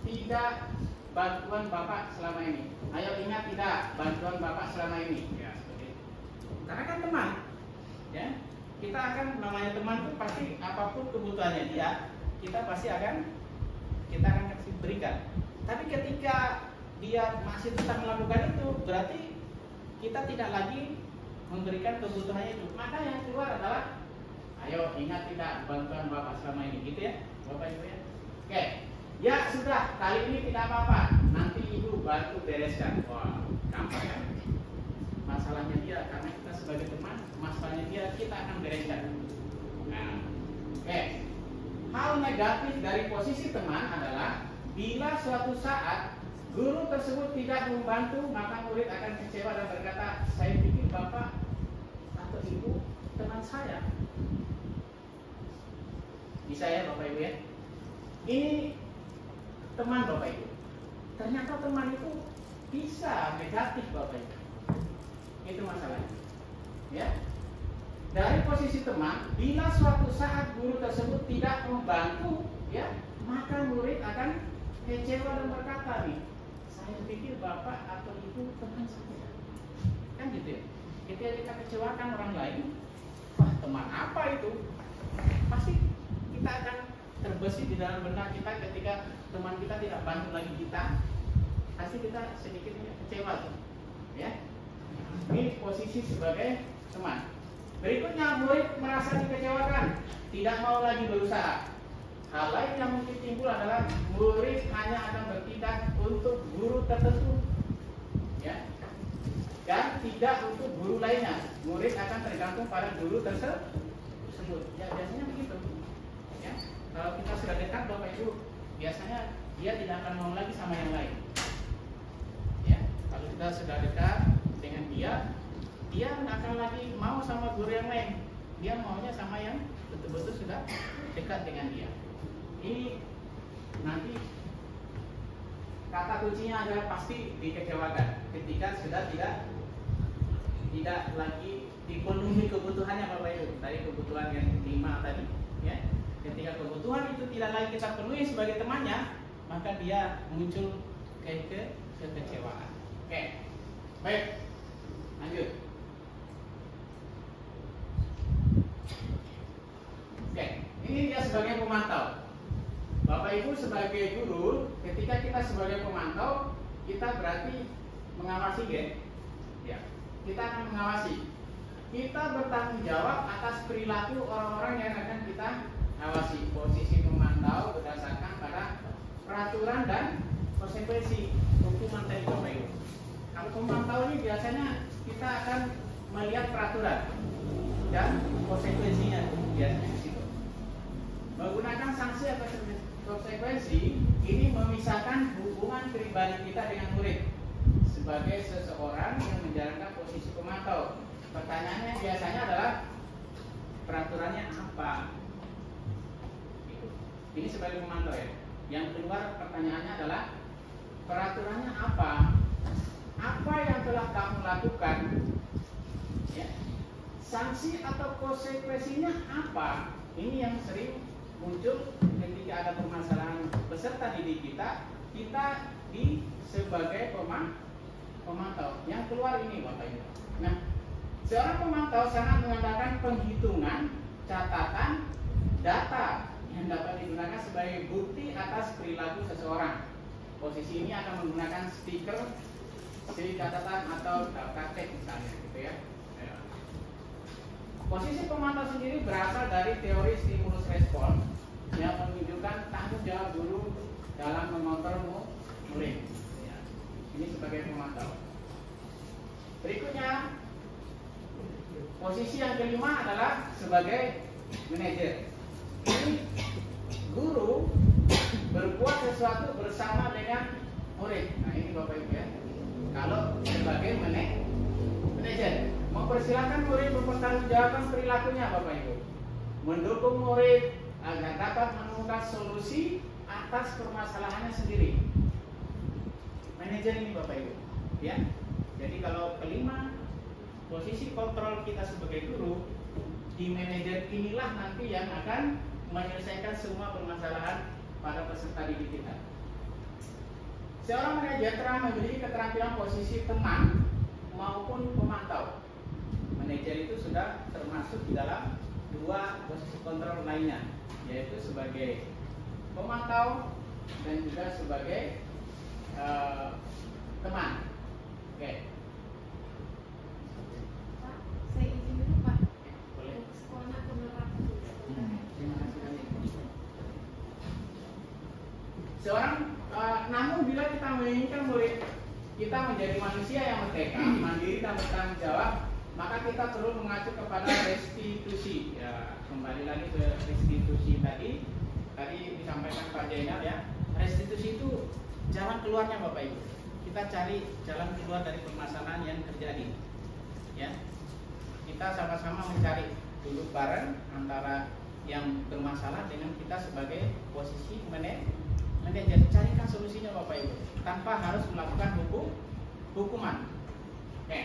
tidak bantuan Bapak selama ini. Ayo ingat, tidak bantuan Bapak selama ini. Ya, seperti itu. Karena kan teman. Ya, kita akan namanya teman itu pasti apapun kebutuhannya dia, kita pasti akan kasih berikan. Tapi ketika dia masih tetap melakukan itu, berarti kita tidak lagi memberikan kebutuhannya itu. Maka yang keluar adalah, ayo ingat tidak bantuan Bapak selama ini, gitu ya, Bapak Ibu ya. Oke, ya sudah, kali ini tidak apa-apa, nanti Ibu bantu bereskan. Wah, gampang ya. Masalahnya dia, karena kita sebagai teman, masalahnya dia kita akan bereskan. Nah, oke. Hal negatif dari posisi teman adalah bila suatu saat guru tersebut tidak membantu, maka murid akan kecewa dan berkata, saya pikir Bapak atau Ibu teman saya. Bisa ya Bapak Ibu ya? Ini teman Bapak Ibu. Ternyata teman itu bisa negatif Bapak Ibu. Itu masalahnya. Ya. Dari posisi teman, bila suatu saat guru tersebut tidak membantu, ya, maka murid akan kecewa dan berkata nih, saya pikir Bapak atau Ibu teman saya. Kan gitu ya. Ketika kita kecewakan orang lain, wah teman apa itu? Pasti kita akan terbesit di dalam benak kita ketika teman kita tidak bantu lagi kita. Pasti kita sedikit kecewa tuh. Ya. Ini posisi sebagai teman. Berikutnya, murid merasa dikecewakan, tidak mau lagi berusaha. Hal lain yang mungkin timbul adalah murid hanya akan bertindak untuk guru tertentu, ya, dan tidak untuk guru lainnya. Murid akan tergantung pada guru tersebut. Ya, biasanya begitu. Ya, kalau kita sudah dekat Bapak Ibu, biasanya dia tidak akan mau lagi sama yang lain. Ya, kalau kita sudah dekat dengan dia nggak akan lagi mau sama guru yang lain. Dia maunya sama yang betul-betul sudah dekat dengan dia. Ini nanti kata kuncinya adalah pasti dikecewakan ketika sudah tidak lagi dipenuhi kebutuhannya Bapak Ibu. Tadi kebutuhan yang 5 tadi, ya. Ketika kebutuhan itu tidak lagi kita penuhi sebagai temannya, maka dia muncul kekecewaan. Oke, baik, lanjut. Oke, ini dia sebagai pemantau. Bapak Ibu sebagai guru, ketika kita sebagai pemantau, kita berarti mengawasi, ya. Kita akan mengawasi. Kita bertanggung jawab atas perilaku orang-orang yang akan kita awasi. Posisi pemantau berdasarkan pada peraturan dan konsekuensi hukuman tadi Bapak Ibu. Kalau pemantau ini biasanya kita akan melihat peraturan dan konsekuensinya biasanya di situ. Menggunakan sanksi atau konsekuensi ini memisahkan hubungan pribadi kita dengan murid sebagai seseorang yang menjalankan posisi pemantau. Pertanyaannya biasanya adalah peraturannya apa? Ini sebagai pemantau ya. Yang keluar pertanyaannya adalah peraturannya apa? Apa yang telah kamu lakukan? Ya. Sanksi atau konsekuensinya apa? Ini yang sering muncul ketika ada permasalahan peserta didik kita sebagai pemantau yang keluar ini Bapak Ibu. Nah, seorang pemantau sangat mengandalkan penghitungan, catatan, data yang dapat digunakan sebagai bukti atas perilaku seseorang. Posisi ini akan menggunakan stiker, catatan atau praktek misalnya, gitu ya. Posisi pemantau sendiri berasal dari teori stimulus respon yang menunjukkan tanggung jawab guru dalam mengontrol murid. Ya. Ini sebagai pemantau. Berikutnya, posisi yang kelima adalah sebagai manajer. Ini guru berbuat sesuatu bersama dengan murid. Nah ini Bapak Ibu ya. Kalau sebagai manajer, mempersilahkan murid mempertanggungjawabkan perilakunya Bapak Ibu, mendukung murid agar dapat menemukan solusi atas permasalahannya sendiri. Manajer ini Bapak Ibu, ya. Jadi kalau kelima, posisi kontrol kita sebagai guru, di manajer inilah nanti yang akan menyelesaikan semua permasalahan pada peserta didik kita. Seorang manajer telah memiliki keterampilan posisi teman maupun pemantau. Manajer itu sudah termasuk di dalam dua posisi kontrol lainnya, yaitu sebagai pemantau dan juga sebagai teman. Oke. Pak, saya izin dulu Pak. Boleh. Sekolah penerapan. Terima kasih. Seorang namun bila kita menginginkan murid kita menjadi manusia yang merdeka, mandiri dan bertanggung jawab, maka kita perlu mengacu kepada restitusi. Ya, kembali lagi ke restitusi tadi disampaikan Pak Jainal ya. Restitusi itu jalan keluarnya Bapak Ibu. Kita cari jalan keluar dari permasalahan yang terjadi. Ya, kita sama-sama mencari duduk bareng antara yang bermasalah dengan kita sebagai posisi manajer, carikan solusinya Bapak Ibu tanpa harus melakukan hukuman. Oke.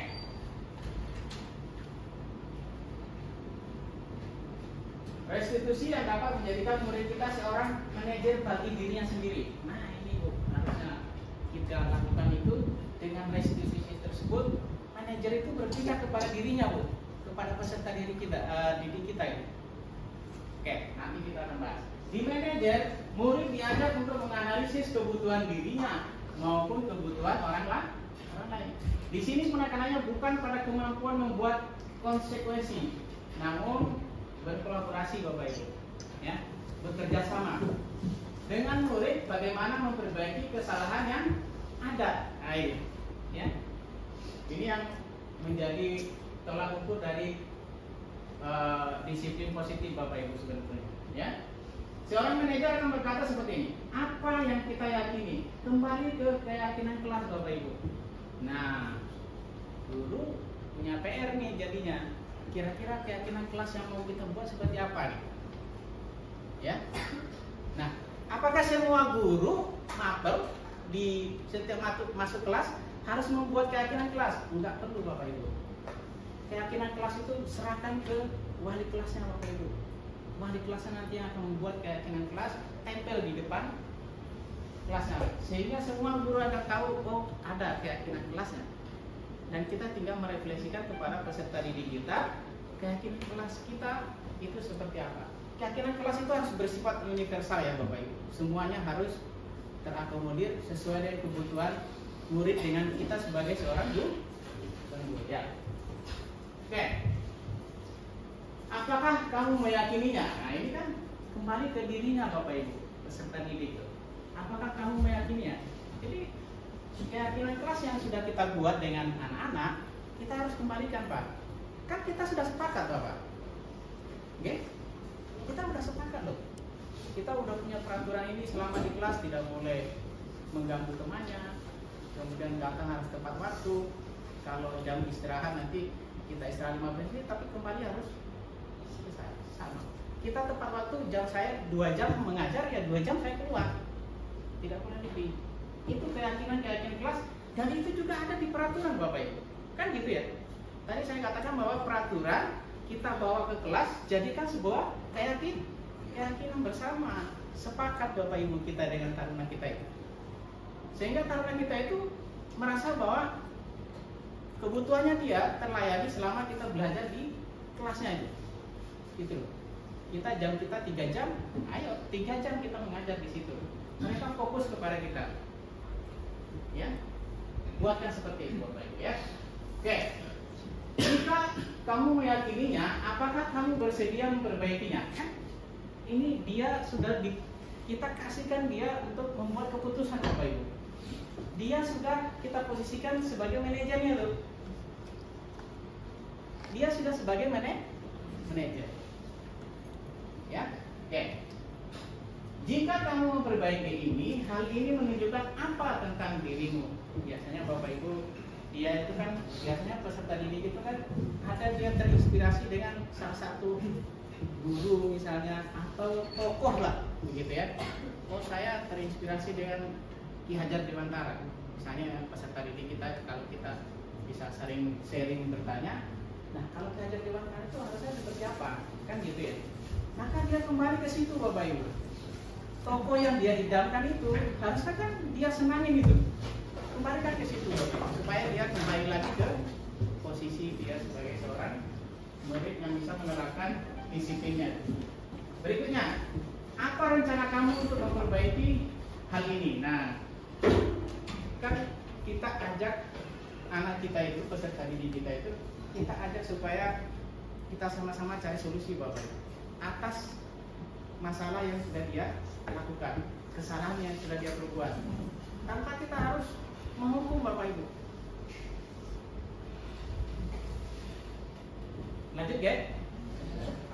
Restitusi yang dapat menjadikan murid kita seorang manajer bagi dirinya sendiri. Nah ini Bu, harusnya kita lakukan itu dengan restitusi tersebut. Manajer itu berpihak kepada dirinya Bu, kepada peserta didik kita ini. Oke, nanti kita akan bahas. Di manajer, murid diajak untuk menganalisis kebutuhan dirinya maupun kebutuhan orang lain. Di sini penekanannya bukan pada kemampuan membuat konsekuensi, namun berkolaborasi Bapak Ibu, ya, bekerja sama dengan murid bagaimana memperbaiki kesalahan yang ada. Ya, ini yang menjadi tolak ukur dari disiplin positif Bapak Ibu sebenarnya. Ya. Seorang manajer akan berkata seperti ini, apa yang kita yakini, kembali ke keyakinan kelas Bapak Ibu. Nah, guru punya PR nih jadinya. Kira-kira keyakinan kelas yang mau kita buat seperti apa nih? Ya. Nah, apakah semua guru mapel di setiap masuk kelas harus membuat keyakinan kelas? Enggak perlu Bapak Ibu. Keyakinan kelas itu serahkan ke wali kelasnya Bapak Ibu. Wali kelasnya nanti yang akan membuat keyakinan kelas, tempel di depan kelasnya, sehingga semua guru akan tahu oh ada keyakinan kelasnya, dan kita tinggal merefleksikan kepada peserta didik kita keyakinan kelas kita itu seperti apa. Keyakinan kelas itu harus bersifat universal ya Bapak Ibu, semuanya harus terakomodir sesuai dengan kebutuhan murid dengan kita sebagai seorang guru ya. Oke. Apakah kamu meyakininya? Nah ini kan kembali ke dirinya Bapak Ibu, peserta didik itu. Apakah kamu meyakininya? Jadi keyakinan kelas yang sudah kita buat dengan anak-anak, kita harus kembalikan Pak. Kan kita sudah sepakat Bapak. Oke? Kita sudah sepakat loh. Kita udah punya peraturan ini selama di kelas tidak boleh mengganggu temannya. Kemudian datang harus tepat waktu. Kalau jam istirahat nanti kita istirahat 15 menit, tapi kembali harus sama. Kita tepat waktu, jam saya 2 jam mengajar ya 2 jam saya keluar. Tidak boleh lebih. Itu keyakinan kelas dan itu juga ada di peraturan Bapak Ibu. Kan gitu ya. Tadi saya katakan bahwa peraturan kita bawa ke kelas jadikan sebuah keyakinan bersama, sepakat Bapak Ibu kita dengan taruna kita itu. Sehingga taruna kita itu merasa bahwa kebutuhannya dia terlayani selama kita belajar di kelasnya itu. Gitu loh. Kita 3 jam, ayo 3 jam kita mengajar di situ. Mereka fokus kepada kita. Ya. Buatkan seperti itu Bapak Ibu ya. Oke. Jika kamu meyakininya, apakah kamu bersedia memperbaikinya? Kan ini dia sudah kita kasihkan dia untuk membuat keputusan Bapak Ibu. Dia sudah kita posisikan sebagai manajernya loh. Dia sudah sebagai manajer. Ya, oke. Jika kamu memperbaiki ini, hal ini menunjukkan apa tentang dirimu? Biasanya Bapak Ibu, dia itu kan biasanya peserta didik itu kan ada dia terinspirasi dengan salah satu guru misalnya atau tokoh lah, begitu ya. Oh saya terinspirasi dengan Ki Hajar Dewantara. Misalnya peserta didik kita kalau kita bisa sering sharing bertanya, nah kalau Ki Hajar Dewantara itu harusnya seperti apa? Kan gitu ya. Maka dia kembali ke situ Bapak Ibu. Tokoh yang dia idamkan itu harusnya kan dia senangin itu. Kembalikan ke situ Bapak Ibu, supaya dia kembali lagi ke posisi dia sebagai seorang murid yang bisa menerapkan disiplinnya. Berikutnya, apa rencana kamu untuk memperbaiki hal ini? Nah, kan kita ajak anak kita itu, peserta didik kita itu, kita ajak supaya kita sama-sama cari solusi Bapak Ibu atas masalah yang sudah dia lakukan, kesalahan yang sudah dia perbuat, tanpa kita harus menghukum Bapak Ibu. Lanjut ya?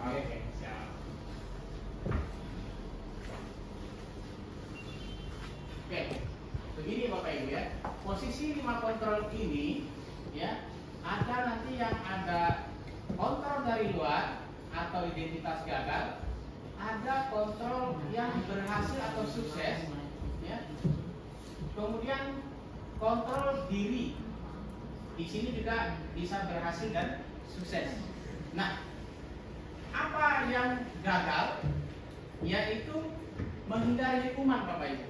Oke, siap. Oke, begini Bapak Ibu ya. Posisi 5 kontrol ini ya, ada nanti yang ada kontrol dari luar atau identitas gagal, ada kontrol yang berhasil atau sukses ya. Kemudian kontrol diri. Di sini juga bisa berhasil dan sukses. Nah, apa yang gagal? Yaitu menghindari hukuman Bapak Ibu.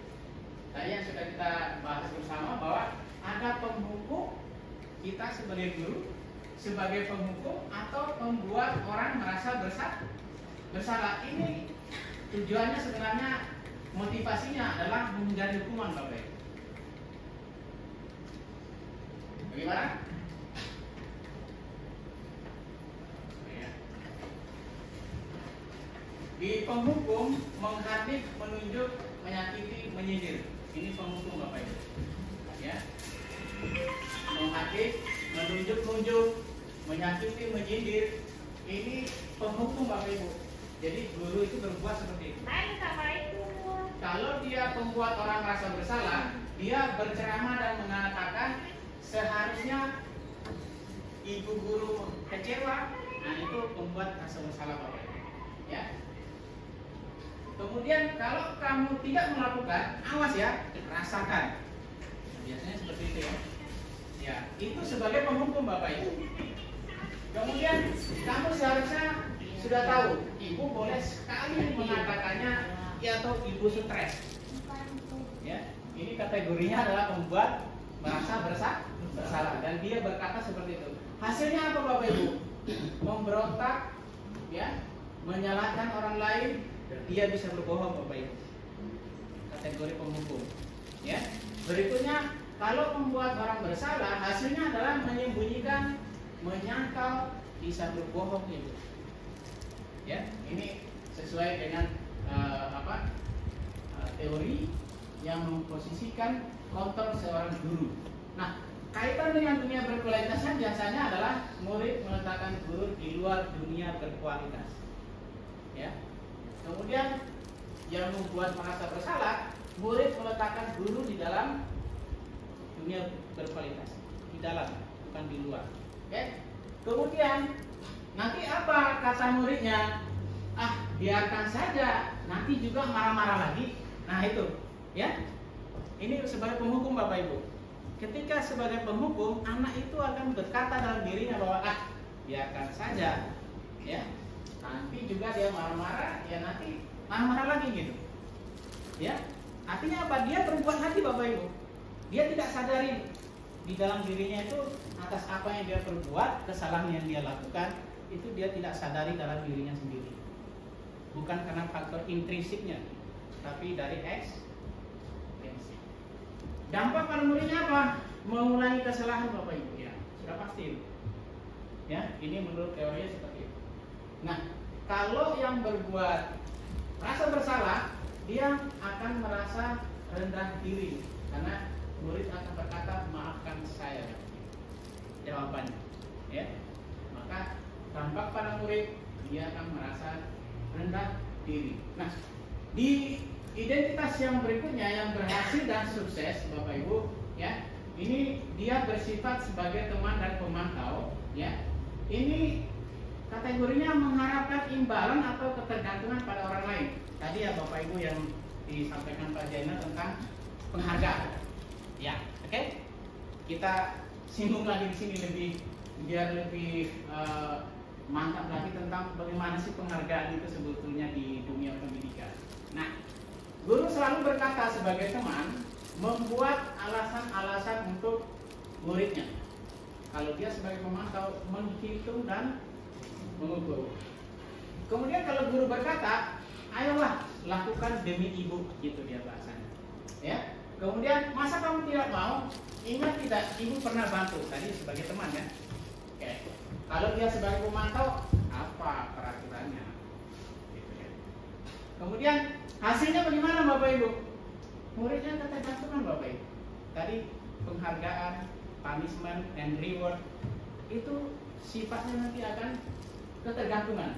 Tadi yang sudah kita bahas bersama bahwa ada penghukum, kita sebagai guru sebagai penghukum atau membuat orang merasa bersalah. Ini tujuannya sebenarnya motivasinya adalah menghindari hukuman Bapak Ibu. Bagaimana? Di penghukum menghadik, menunjuk, menyakiti, menyindir. Ini penghukum Bapak Ibu. Ya. Menghadik, menunjuk, menyakiti, menyindir. Ini penghukum Bapak Ibu. Jadi guru itu berbuat seperti itu. Kalau dia membuat orang merasa bersalah, dia berceramah dan mengatakan seharusnya ibu guru kecewa. Nah itu membuat rasa bersalah Bapak Ibu. Ya. Kemudian kalau kamu tidak melakukan, awas ya, rasakan. Biasanya seperti itu ya. Ya, itu sebagai penghukum Bapak Ibu. Kemudian kamu seharusnya sudah tahu, ibu boleh sekali mengatakannya, ya atau ibu stres. Ya, ini kategorinya adalah membuat merasa bersalah dan dia berkata seperti itu. Hasilnya apa Bapak Ibu? Memberontak, ya, menyalahkan orang lain. Dia bisa berbohong Bapak Ibu. Kategori penghukum. Ya. Berikutnya, kalau membuat orang bersalah, hasilnya adalah menyembunyikan, menyangkal, bisa berbohong Ibu. Ya, ini sesuai dengan teori yang memposisikan kontrol seorang guru. Nah, kaitan dengan dunia berkualitas biasanya adalah murid meletakkan guru di luar dunia berkualitas. Ya. Kemudian yang membuat merasa bersalah, murid meletakkan guru di dalam dunia berkualitas, di dalam, bukan di luar. Oke? Kemudian nanti apa kata muridnya? Ah, biarkan saja, nanti juga marah-marah lagi. Nah itu, ya. Ini sebagai penghukum Bapak Ibu. Ketika sebagai penghukum, anak itu akan berkata dalam dirinya bahwa biarkan saja, ya. Nanti juga dia marah-marah, ya nanti marah-marah lagi gitu. Ya, artinya apa? Dia berbuat hati Bapak Ibu. Dia tidak sadari di dalam dirinya itu atas apa yang dia perbuat, kesalahan yang dia lakukan, itu dia tidak sadari dalam dirinya sendiri. Bukan karena faktor intrinsiknya, tapi dari ekstrinsik. Dampak pada muridnya apa? Mengulangi kesalahan Bapak Ibu. Ya, sudah pasti. Ya, ini menurut teorinya seperti itu. Nah, kalau yang berbuat rasa bersalah, dia akan merasa rendah diri karena murid akan berkata, maafkan saya. Jawabannya, ya. Maka dampak pada murid, dia akan merasa rendah diri. Nah, di identitas yang berikutnya yang berhasil dan sukses, Bapak Ibu, ya, ini dia bersifat sebagai teman dan pemantau, ya. Ini kategorinya mengharapkan imbalan atau ketergantungan pada orang lain. Tadi ya Bapak Ibu yang disampaikan Pak Jaina tentang penghargaan. Ya, oke. Kita singgung lagi di sini biar lebih mantap lagi tentang bagaimana sih penghargaan itu sebetulnya di dunia pendidikan. Nah, guru selalu berkata sebagai teman membuat alasan-alasan untuk muridnya. Kalau dia sebagai pemantau menghitung dan mengukur. Kemudian kalau guru berkata, ayolah lakukan demi ibu, gitu dia bahasanya. Ya. Kemudian masa kamu tidak mau? Ingat tidak, ibu pernah bantu tadi sebagai teman ya. Oke. Kalau dia sebagai pemantau, apa peraturannya? Gitu ya. Kemudian hasilnya bagaimana Bapak Ibu? Muridnya ketergantungan Bapak Ibu. Tadi penghargaan, punishment, and reward itu sifatnya nanti akan ketergantungan.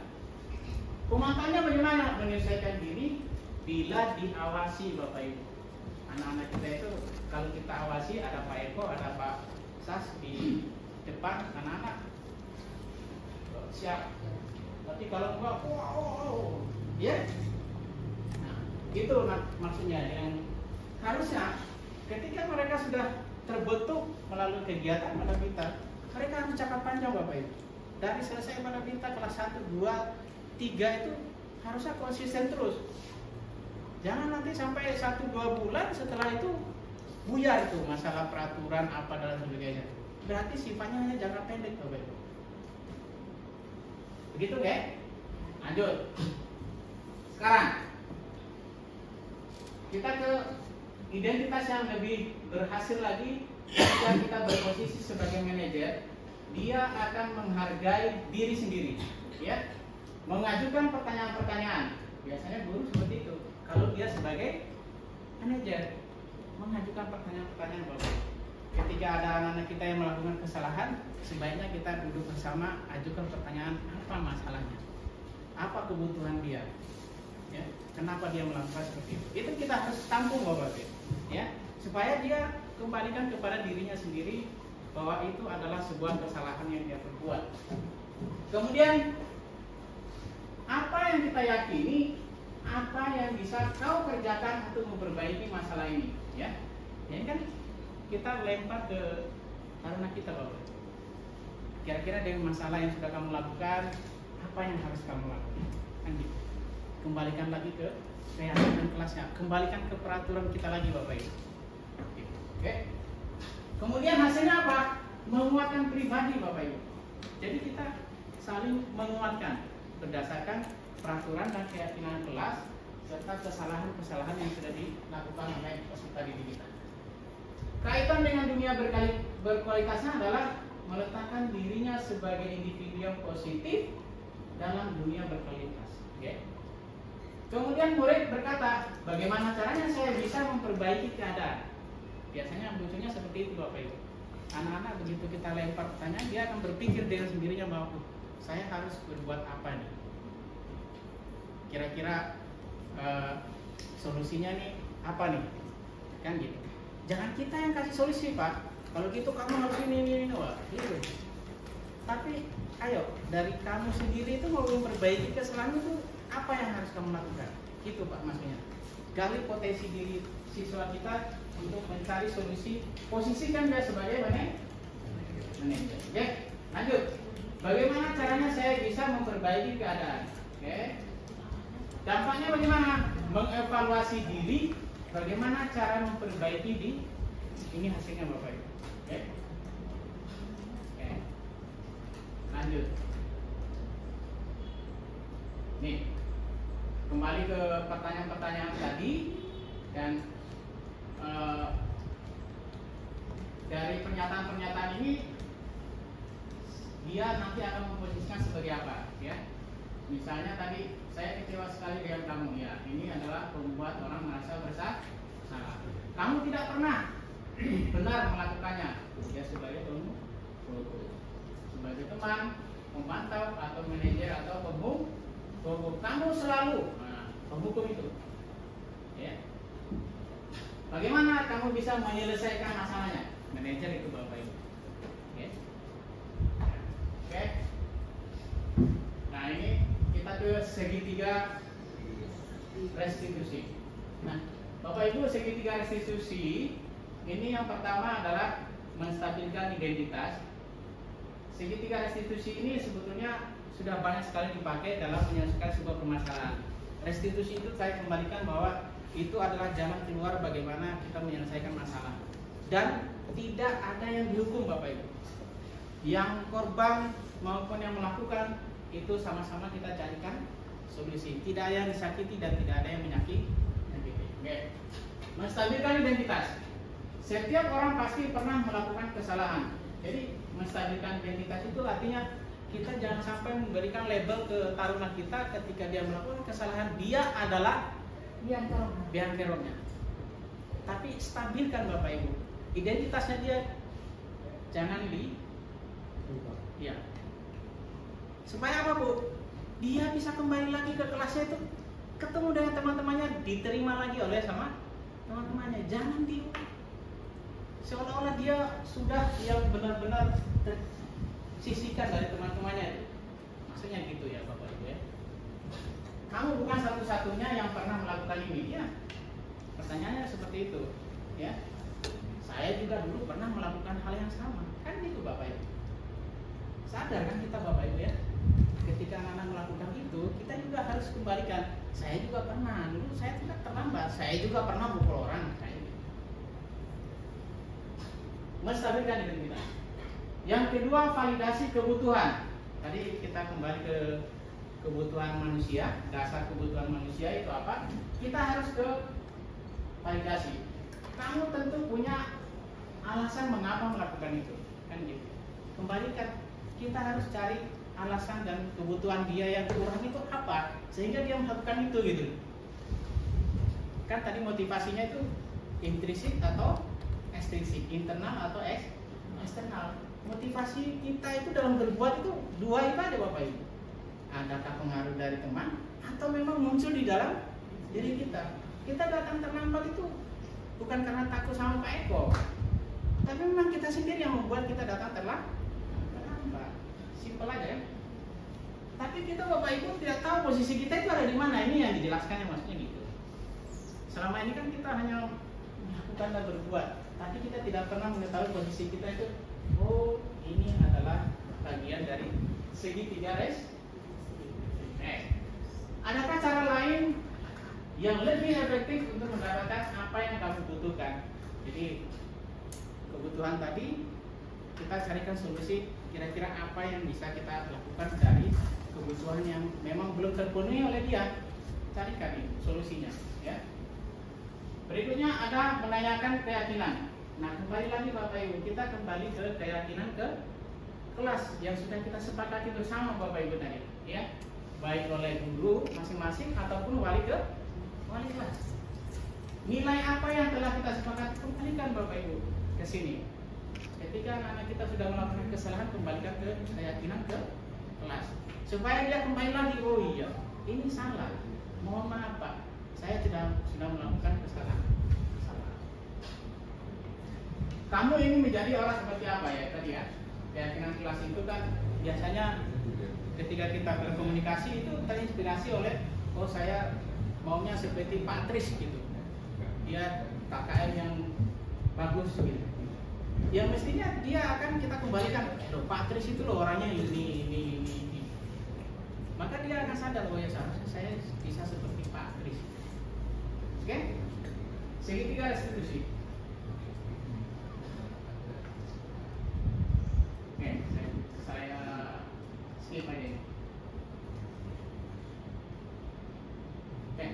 Pemantaunya bagaimana? Menyesuaikan diri bila diawasi Bapak Ibu. Anak-anak kita itu kalau kita awasi ada Pak Eko, ada Pak Sas di depan anak-anak siap. Tapi kalau enggak, ya. Nah, itu maksudnya yang harusnya ketika mereka sudah terbentuk melalui kegiatan pada pintar, mereka harus cakap panjang Bapak Ibu. Dari selesai pada pintar kelas 1, 2, 3 itu harusnya konsisten terus. Jangan nanti sampai 1-2 bulan setelah itu buyar itu masalah peraturan apa dan sebagainya. Berarti sifatnya hanya jangka pendek Bapak Ibu. Begitu guys? Lanjut. Sekarang kita ke identitas yang lebih berhasil lagi. Ketika kita berposisi sebagai manajer, dia akan menghargai diri sendiri, ya. Mengajukan pertanyaan-pertanyaan. Biasanya guru seperti itu. Kalau dia sebagai manajer, mengajukan pertanyaan-pertanyaan Bapak. Ketika ada anak-anak kita yang melakukan kesalahan, sebaiknya kita duduk bersama, ajukan pertanyaan apa masalahnya, apa kebutuhan dia, ya, kenapa dia melakukan seperti itu. Itu kita harus tampung Bapak, ya, supaya dia kembalikan kepada dirinya sendiri bahwa itu adalah sebuah kesalahan yang dia perbuat. Kemudian apa yang kita yakini, apa yang bisa kau kerjakan untuk memperbaiki masalah ini, ya. Ini kan kita lempar ke karena kita Bapak. Kira-kira dengan masalah yang sudah kamu lakukan, apa yang harus kamu lakukan? Kan gitu. Kembalikan lagi ke keyakinan kelasnya, kembalikan ke peraturan kita lagi Bapak Ibu. Oke. Kemudian hasilnya apa? Menguatkan pribadi Bapak Ibu. Jadi kita saling menguatkan berdasarkan peraturan dan keyakinan kelas serta kesalahan-kesalahan yang sudah dilakukan oleh peserta didik kita. Kaitan dengan dunia berkualitasnya adalah meletakkan dirinya sebagai individu yang positif dalam dunia berkualitas. Okay. Kemudian murid berkata, bagaimana caranya saya bisa memperbaiki keadaan? Biasanya munculnya seperti itu Bapak Ibu. Anak-anak begitu kita lempar pertanyaan, dia akan berpikir dengan sendirinya bahwa saya harus berbuat apa nih? Kira-kira solusinya nih apa nih? Kan gitu. Jangan kita yang kasih solusi Pak. Kalau gitu kamu harus ini wah, gitu. Tapi ayo dari kamu sendiri itu mau memperbaiki kesalahan itu apa yang harus kamu lakukan? Gitu Pak maksudnya. Gali potensi diri siswa kita untuk mencari solusi. Posisikan dia sebagai manajer. Oke, lanjut. Bagaimana caranya saya bisa memperbaiki keadaan? Oke. Dampaknya bagaimana? Mengevaluasi diri, bagaimana cara memperbaiki di ini hasilnya Bapak Ibu. Oke. Oke. Lanjut. Nih, kembali ke pertanyaan-pertanyaan tadi dan dari pernyataan-pernyataan ini dia nanti akan memposisikan sebagai apa, ya? Misalnya tadi saya kecewa sekali dengan kamu, ya. Ini adalah membuat orang merasa bersalah. Kamu tidak pernah benar melakukannya, ya, sebagai pembunuh, sebagai teman, pemantau atau manajer atau pembunuh, kamu selalu penghukum itu, ya. Bagaimana kamu bisa menyelesaikan masalahnya? Manajer itu Bapak Ibu. Oke. Oke. Nah, ini kita ke segitiga restitusi. Nah, Bapak Ibu, segitiga restitusi ini yang pertama adalah menstabilkan identitas. Segitiga restitusi ini sebetulnya sudah banyak sekali dipakai dalam menyelesaikan sebuah permasalahan. Restitusi itu saya kembalikan bahwa itu adalah jalan keluar bagaimana kita menyelesaikan masalah. Dan tidak ada yang dihukum Bapak Ibu. Yang korban maupun yang melakukan itu sama-sama kita carikan solusi. Tidak ada yang disakiti dan tidak ada yang menyakiti. Oke. Menstabilkan identitas. Setiap orang pasti pernah melakukan kesalahan. Jadi menstabilkan identitas itu artinya kita jangan sampai memberikan label ke taruna kita ketika dia melakukan kesalahan dia adalah biang keroknya. Tapi stabilkan Bapak Ibu. Identitasnya dia jangan ya. Supaya apa Bu? Dia bisa kembali lagi ke kelasnya itu, ketemu dengan teman-temannya, diterima lagi oleh sama teman-temannya. Jangan seolah-olah dia sudah yang benar-benar tersisihkan dari teman-temannya itu. Maksudnya gitu ya Bapak Ibu, ya. Kamu bukan satu-satunya yang pernah melakukan ini, ya. Pertanyaannya seperti itu, ya. Saya juga dulu pernah melakukan hal yang sama, kan gitu Bapak Ibu. Sadar kan kita Bapak Ibu, ya. Ketika anak-anak melakukan itu, kita juga harus kembalikan. Saya juga pernah, dulu saya tidak terlambat. Saya juga pernah mukul orang. Menstabilkan identitas. Yang kedua, validasi kebutuhan. Tadi kita kembali ke kebutuhan manusia. Dasar kebutuhan manusia itu apa? Kita harus ke validasi. Kamu tentu punya alasan mengapa melakukan itu, kan gitu. Kembalikan. Kita harus cari alasan dan kebutuhan dia yang kurang itu apa sehingga dia melakukan itu gitu. Kan tadi motivasinya itu intrinsik atau ekstrinsik, internal atau eksternal. Motivasi kita itu dalam berbuat itu dua itu ada Bapak Ibu. Adakah pengaruh dari teman atau memang muncul di dalam diri kita? Kita datang terlambat itu bukan karena takut sama Pak Eko, tapi memang kita sendiri yang membuat kita datang terlambat. Simpel aja ya. Tapi kita Bapak Ibu tidak tahu posisi kita itu ada di mana. Ini yang dijelaskannya maksudnya gitu. Selama ini kan kita hanya melakukan dan berbuat, tapi kita tidak pernah mengetahui posisi kita itu. Oh, ini adalah bagian dari segitiga adakah cara lain yang lebih efektif untuk mendapatkan apa yang kamu butuhkan? Jadi kebutuhan tadi kita carikan solusi. Kira-kira apa yang bisa kita lakukan dari kebutuhan yang memang belum terpenuhi oleh dia? Carikan ini solusinya, ya. Berikutnya ada menanyakan keyakinan. Nah, kembali lagi Bapak Ibu, kita kembali ke keyakinan ke kelas yang sudah kita sepakati bersama Bapak Ibu tadi, ya. Baik oleh guru masing-masing ataupun wali kelas. Nilai apa yang telah kita sepakati, kembalikan Bapak Ibu ke sini. Ketika anak kita sudah melakukan kesalahan, kembalikan ke keyakinan ke kelas supaya dia kembali lagi. Oh iya, ini salah. Mohon maaf Pak, saya sudah melakukan kesalahan. Kamu ingin menjadi orang seperti apa ya tadi ya? Keyakinan kelas itu kan biasanya ketika kita berkomunikasi itu terinspirasi oleh saya maunya seperti Pak Tris gitu. Dia KKM yang bagus gitu. Ya mestinya dia akan kita kembalikan. Loh, Pak Tris itu loh orangnya ini. maka dia akan sadar bahwa ya seharusnya saya bisa seperti Pak Kris. Oke? Segitiga restitusi. Oke, saya skip aja ini. Oke.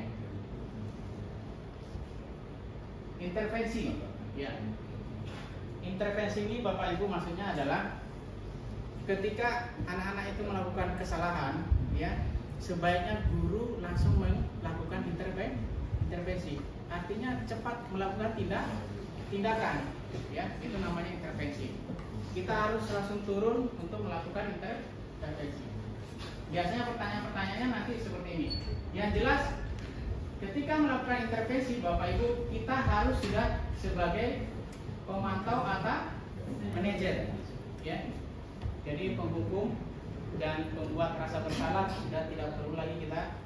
Intervensi. Ya. Intervensi ini Bapak Ibu maksudnya adalah ketika anak-anak itu melakukan kesalahan, ya, sebaiknya guru langsung melakukan intervensi. Artinya cepat melakukan tindakan, ya, itu namanya intervensi. Kita harus langsung turun untuk melakukan intervensi. Biasanya pertanyaan-pertanyaannya nanti seperti ini. Yang jelas, ketika melakukan intervensi, Bapak Ibu, kita harus sudah sebagai pemantau atau manajer, ya. Jadi penghukum dan pembuat rasa bersalah sudah tidak perlu lagi kita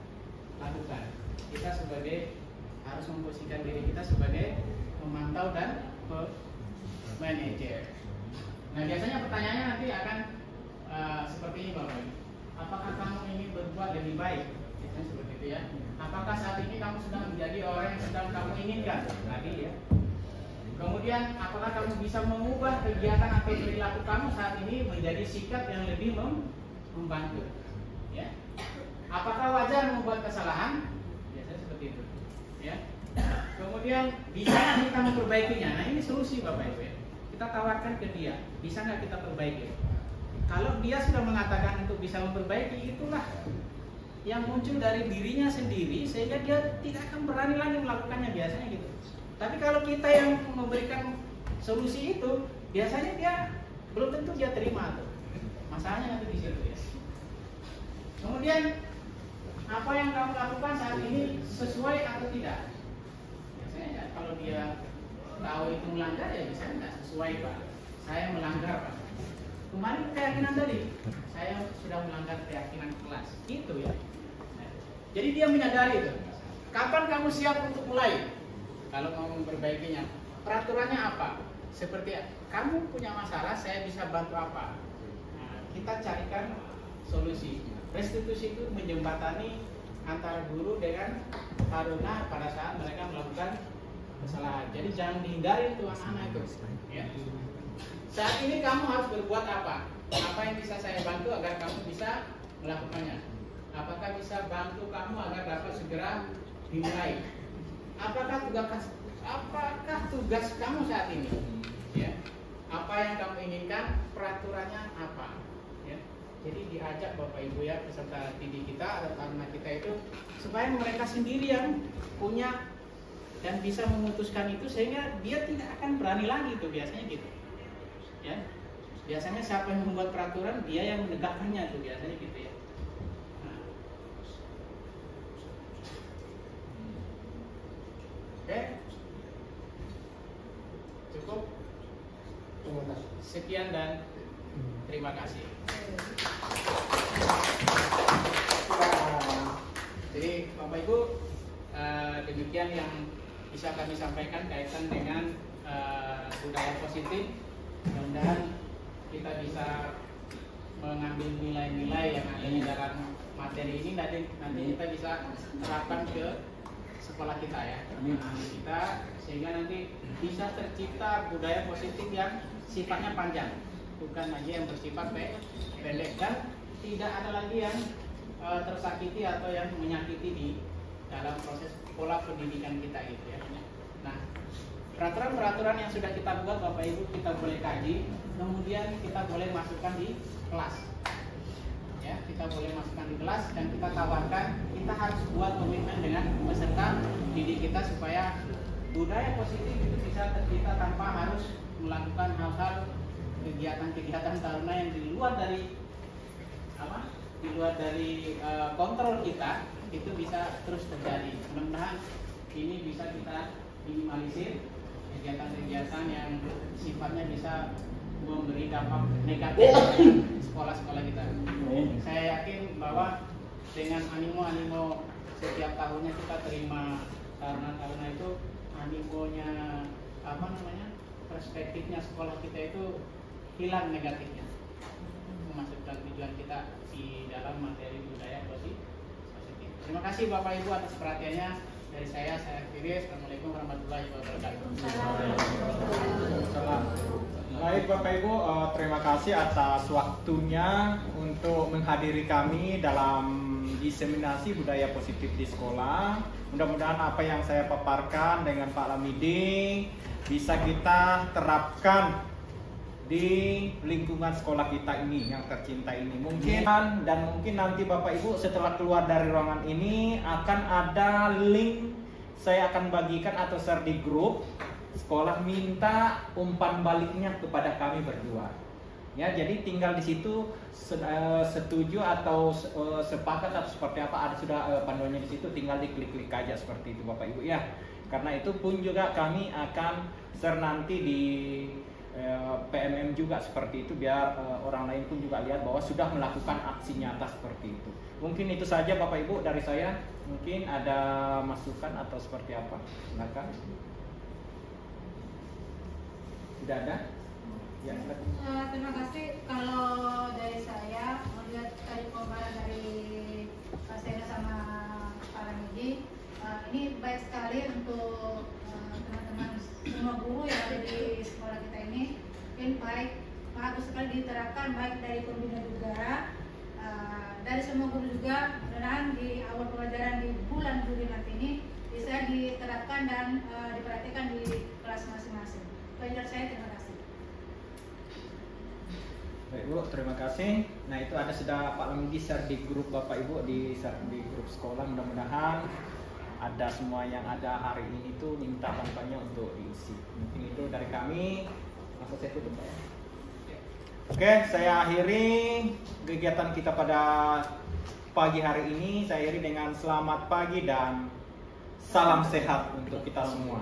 lakukan. Kita sebagai harus memposisikan diri kita sebagai pemantau dan manajer. Nah, biasanya pertanyaannya nanti akan seperti ini, Bapak. Apakah kamu ingin berbuat lebih baik? Biasanya seperti itu, ya. Apakah saat ini kamu sedang menjadi orang yang sedang kamu inginkan? Tadi, ya. Kemudian, apakah kamu bisa mengubah kegiatan atau perilaku kamu saat ini menjadi sikap yang lebih membantu? Ya. Apakah wajar membuat kesalahan? Biasanya seperti itu. Ya. Kemudian, bisa nggak kita memperbaikinya? Nah, ini solusi, Bapak Ibu. Ya. Kita tawarkan ke dia, bisa nggak kita perbaiki? Kalau dia sudah mengatakan untuk bisa memperbaiki, itulah yang muncul dari dirinya sendiri, sehingga dia tidak akan berani lagi melakukannya, biasanya gitu. Tapi kalau kita yang memberikan solusi itu, biasanya dia belum tentu dia terima tuh. Masalahnya nanti di situ, ya. Kemudian, apa yang kamu lakukan saat ini sesuai atau tidak? Biasanya ya, kalau dia tahu itu melanggar, ya bisa tidak sesuai, Pak. Saya melanggar, Pak. Kemarin keyakinan tadi, saya sudah melanggar keyakinan kelas. Itu, ya. Jadi dia menyadari itu. Kapan kamu siap untuk mulai? Kalau mau memperbaikinya, peraturannya apa? Seperti kamu punya masalah, saya bisa bantu apa? Nah, kita carikan solusi. Restitusi itu menjembatani antara guru dengan taruna pada saat mereka melakukan kesalahan. Jadi jangan dihindari itu anak-anak itu. Ya. Saat ini kamu harus berbuat apa? Apa yang bisa saya bantu agar kamu bisa melakukannya? Apakah bisa bantu kamu agar dapat segera dimulai? Apakah tugas kamu saat ini? Ya. Apa yang kamu inginkan? Peraturannya apa? Ya. Jadi diajak Bapak Ibu, ya, peserta didik kita atau anak kita itu supaya mereka sendiri yang punya dan bisa memutuskan itu, sehingga dia tidak akan berani lagi tuh, biasanya gitu. Ya. Biasanya siapa yang membuat peraturan, dia yang menegakkannya tuh, biasanya gitu, ya. Nah. Oke. Cukup. Sekian dan terima kasih. Jadi Bapak Ibu, demikian yang bisa kami sampaikan kaitan dengan budaya positif. Mudah-mudahan kita bisa mengambil nilai-nilai yang adanya dalam materi ini, nanti kita bisa terapkan ke sekolah kita, ya, anak kita, sehingga nanti bisa tercipta budaya positif yang sifatnya panjang, bukan lagi yang bersifat pendek, dan tidak ada lagi yang tersakiti atau yang menyakiti di dalam proses pola pendidikan kita itu, ya. Nah, peraturan-peraturan yang sudah kita buat Bapak Ibu kita boleh kaji, kemudian kita boleh masukkan di kelas. Ya, kita boleh masukkan di kelas dan kita tawarkan, kita harus buat komitmen dengan peserta didik kita supaya budaya positif itu bisa tercipta tanpa harus melakukan hal-hal kegiatan-kegiatan taruna yang di luar dari kontrol kita, itu bisa terus terjadi. Mudah-mudahan ini bisa kita minimalisir kegiatan-kegiatan yang sifatnya bisa memberi dampak negatif pada sekolah-sekolah kita. Saya yakin bahwa dengan animo-animo setiap tahunnya kita terima taruna-taruna itu, animonya perspektifnya sekolah kita itu hilang negatifnya, memasukkan tujuan kita di dalam materi budaya positif. Terima kasih Bapak Ibu atas perhatiannya. Dari saya akhiri. Assalamualaikum warahmatullahi wabarakatuh. Salam. Baik Bapak Ibu, terima kasih atas waktunya untuk menghadiri kami dalam diseminasi budaya positif di sekolah. Mudah-mudahan apa yang saya paparkan dengan Pak Lamidi bisa kita terapkan di lingkungan sekolah kita ini yang tercinta ini. Mungkin nanti Bapak Ibu setelah keluar dari ruangan ini akan ada link saya akan bagikan atau share di grup. Sekolah minta umpan baliknya kepada kami berdua. Ya, jadi tinggal di situ setuju atau sepakat atau seperti apa, ada sudah panduannya di situ, tinggal diklik-klik aja seperti itu Bapak Ibu ya. Karena itu pun juga kami akan share nanti di PMM juga seperti itu, biar orang lain pun juga lihat bahwa sudah melakukan aksi nyata seperti itu. Mungkin itu saja Bapak Ibu dari saya. Mungkin ada masukan atau seperti apa? Silakan. Tidak ada? Ya, silakan. Terima kasih. Kalau dari saya melihat tadi pemaparan dari Pak Sena sama Pak Ramidi, ini baik sekali untuk teman-teman semua guru yang ada di sekolah kita ini. Mungkin bagus sekali diterapkan baik dari pembina juga, dari semua guru juga. Mudah-mudahan di awal pelajaran di bulan Juli nanti ini bisa diterapkan dan diperhatikan di kelas masing-masing. Belajar saya, terima kasih. Baik Bu, terima kasih. Nah itu ada sudah Pak Lamidi share di grup Bapak Ibu, di share di grup sekolah. Mudah-mudahan ada semua yang ada hari ini tuh minta bantuannya untuk diisi. Mungkin itu dari kami. Langsung saya tutup Pak. Oke, saya akhiri kegiatan kita pada pagi hari ini. Saya akhiri dengan selamat pagi dan salam sehat untuk kita semua.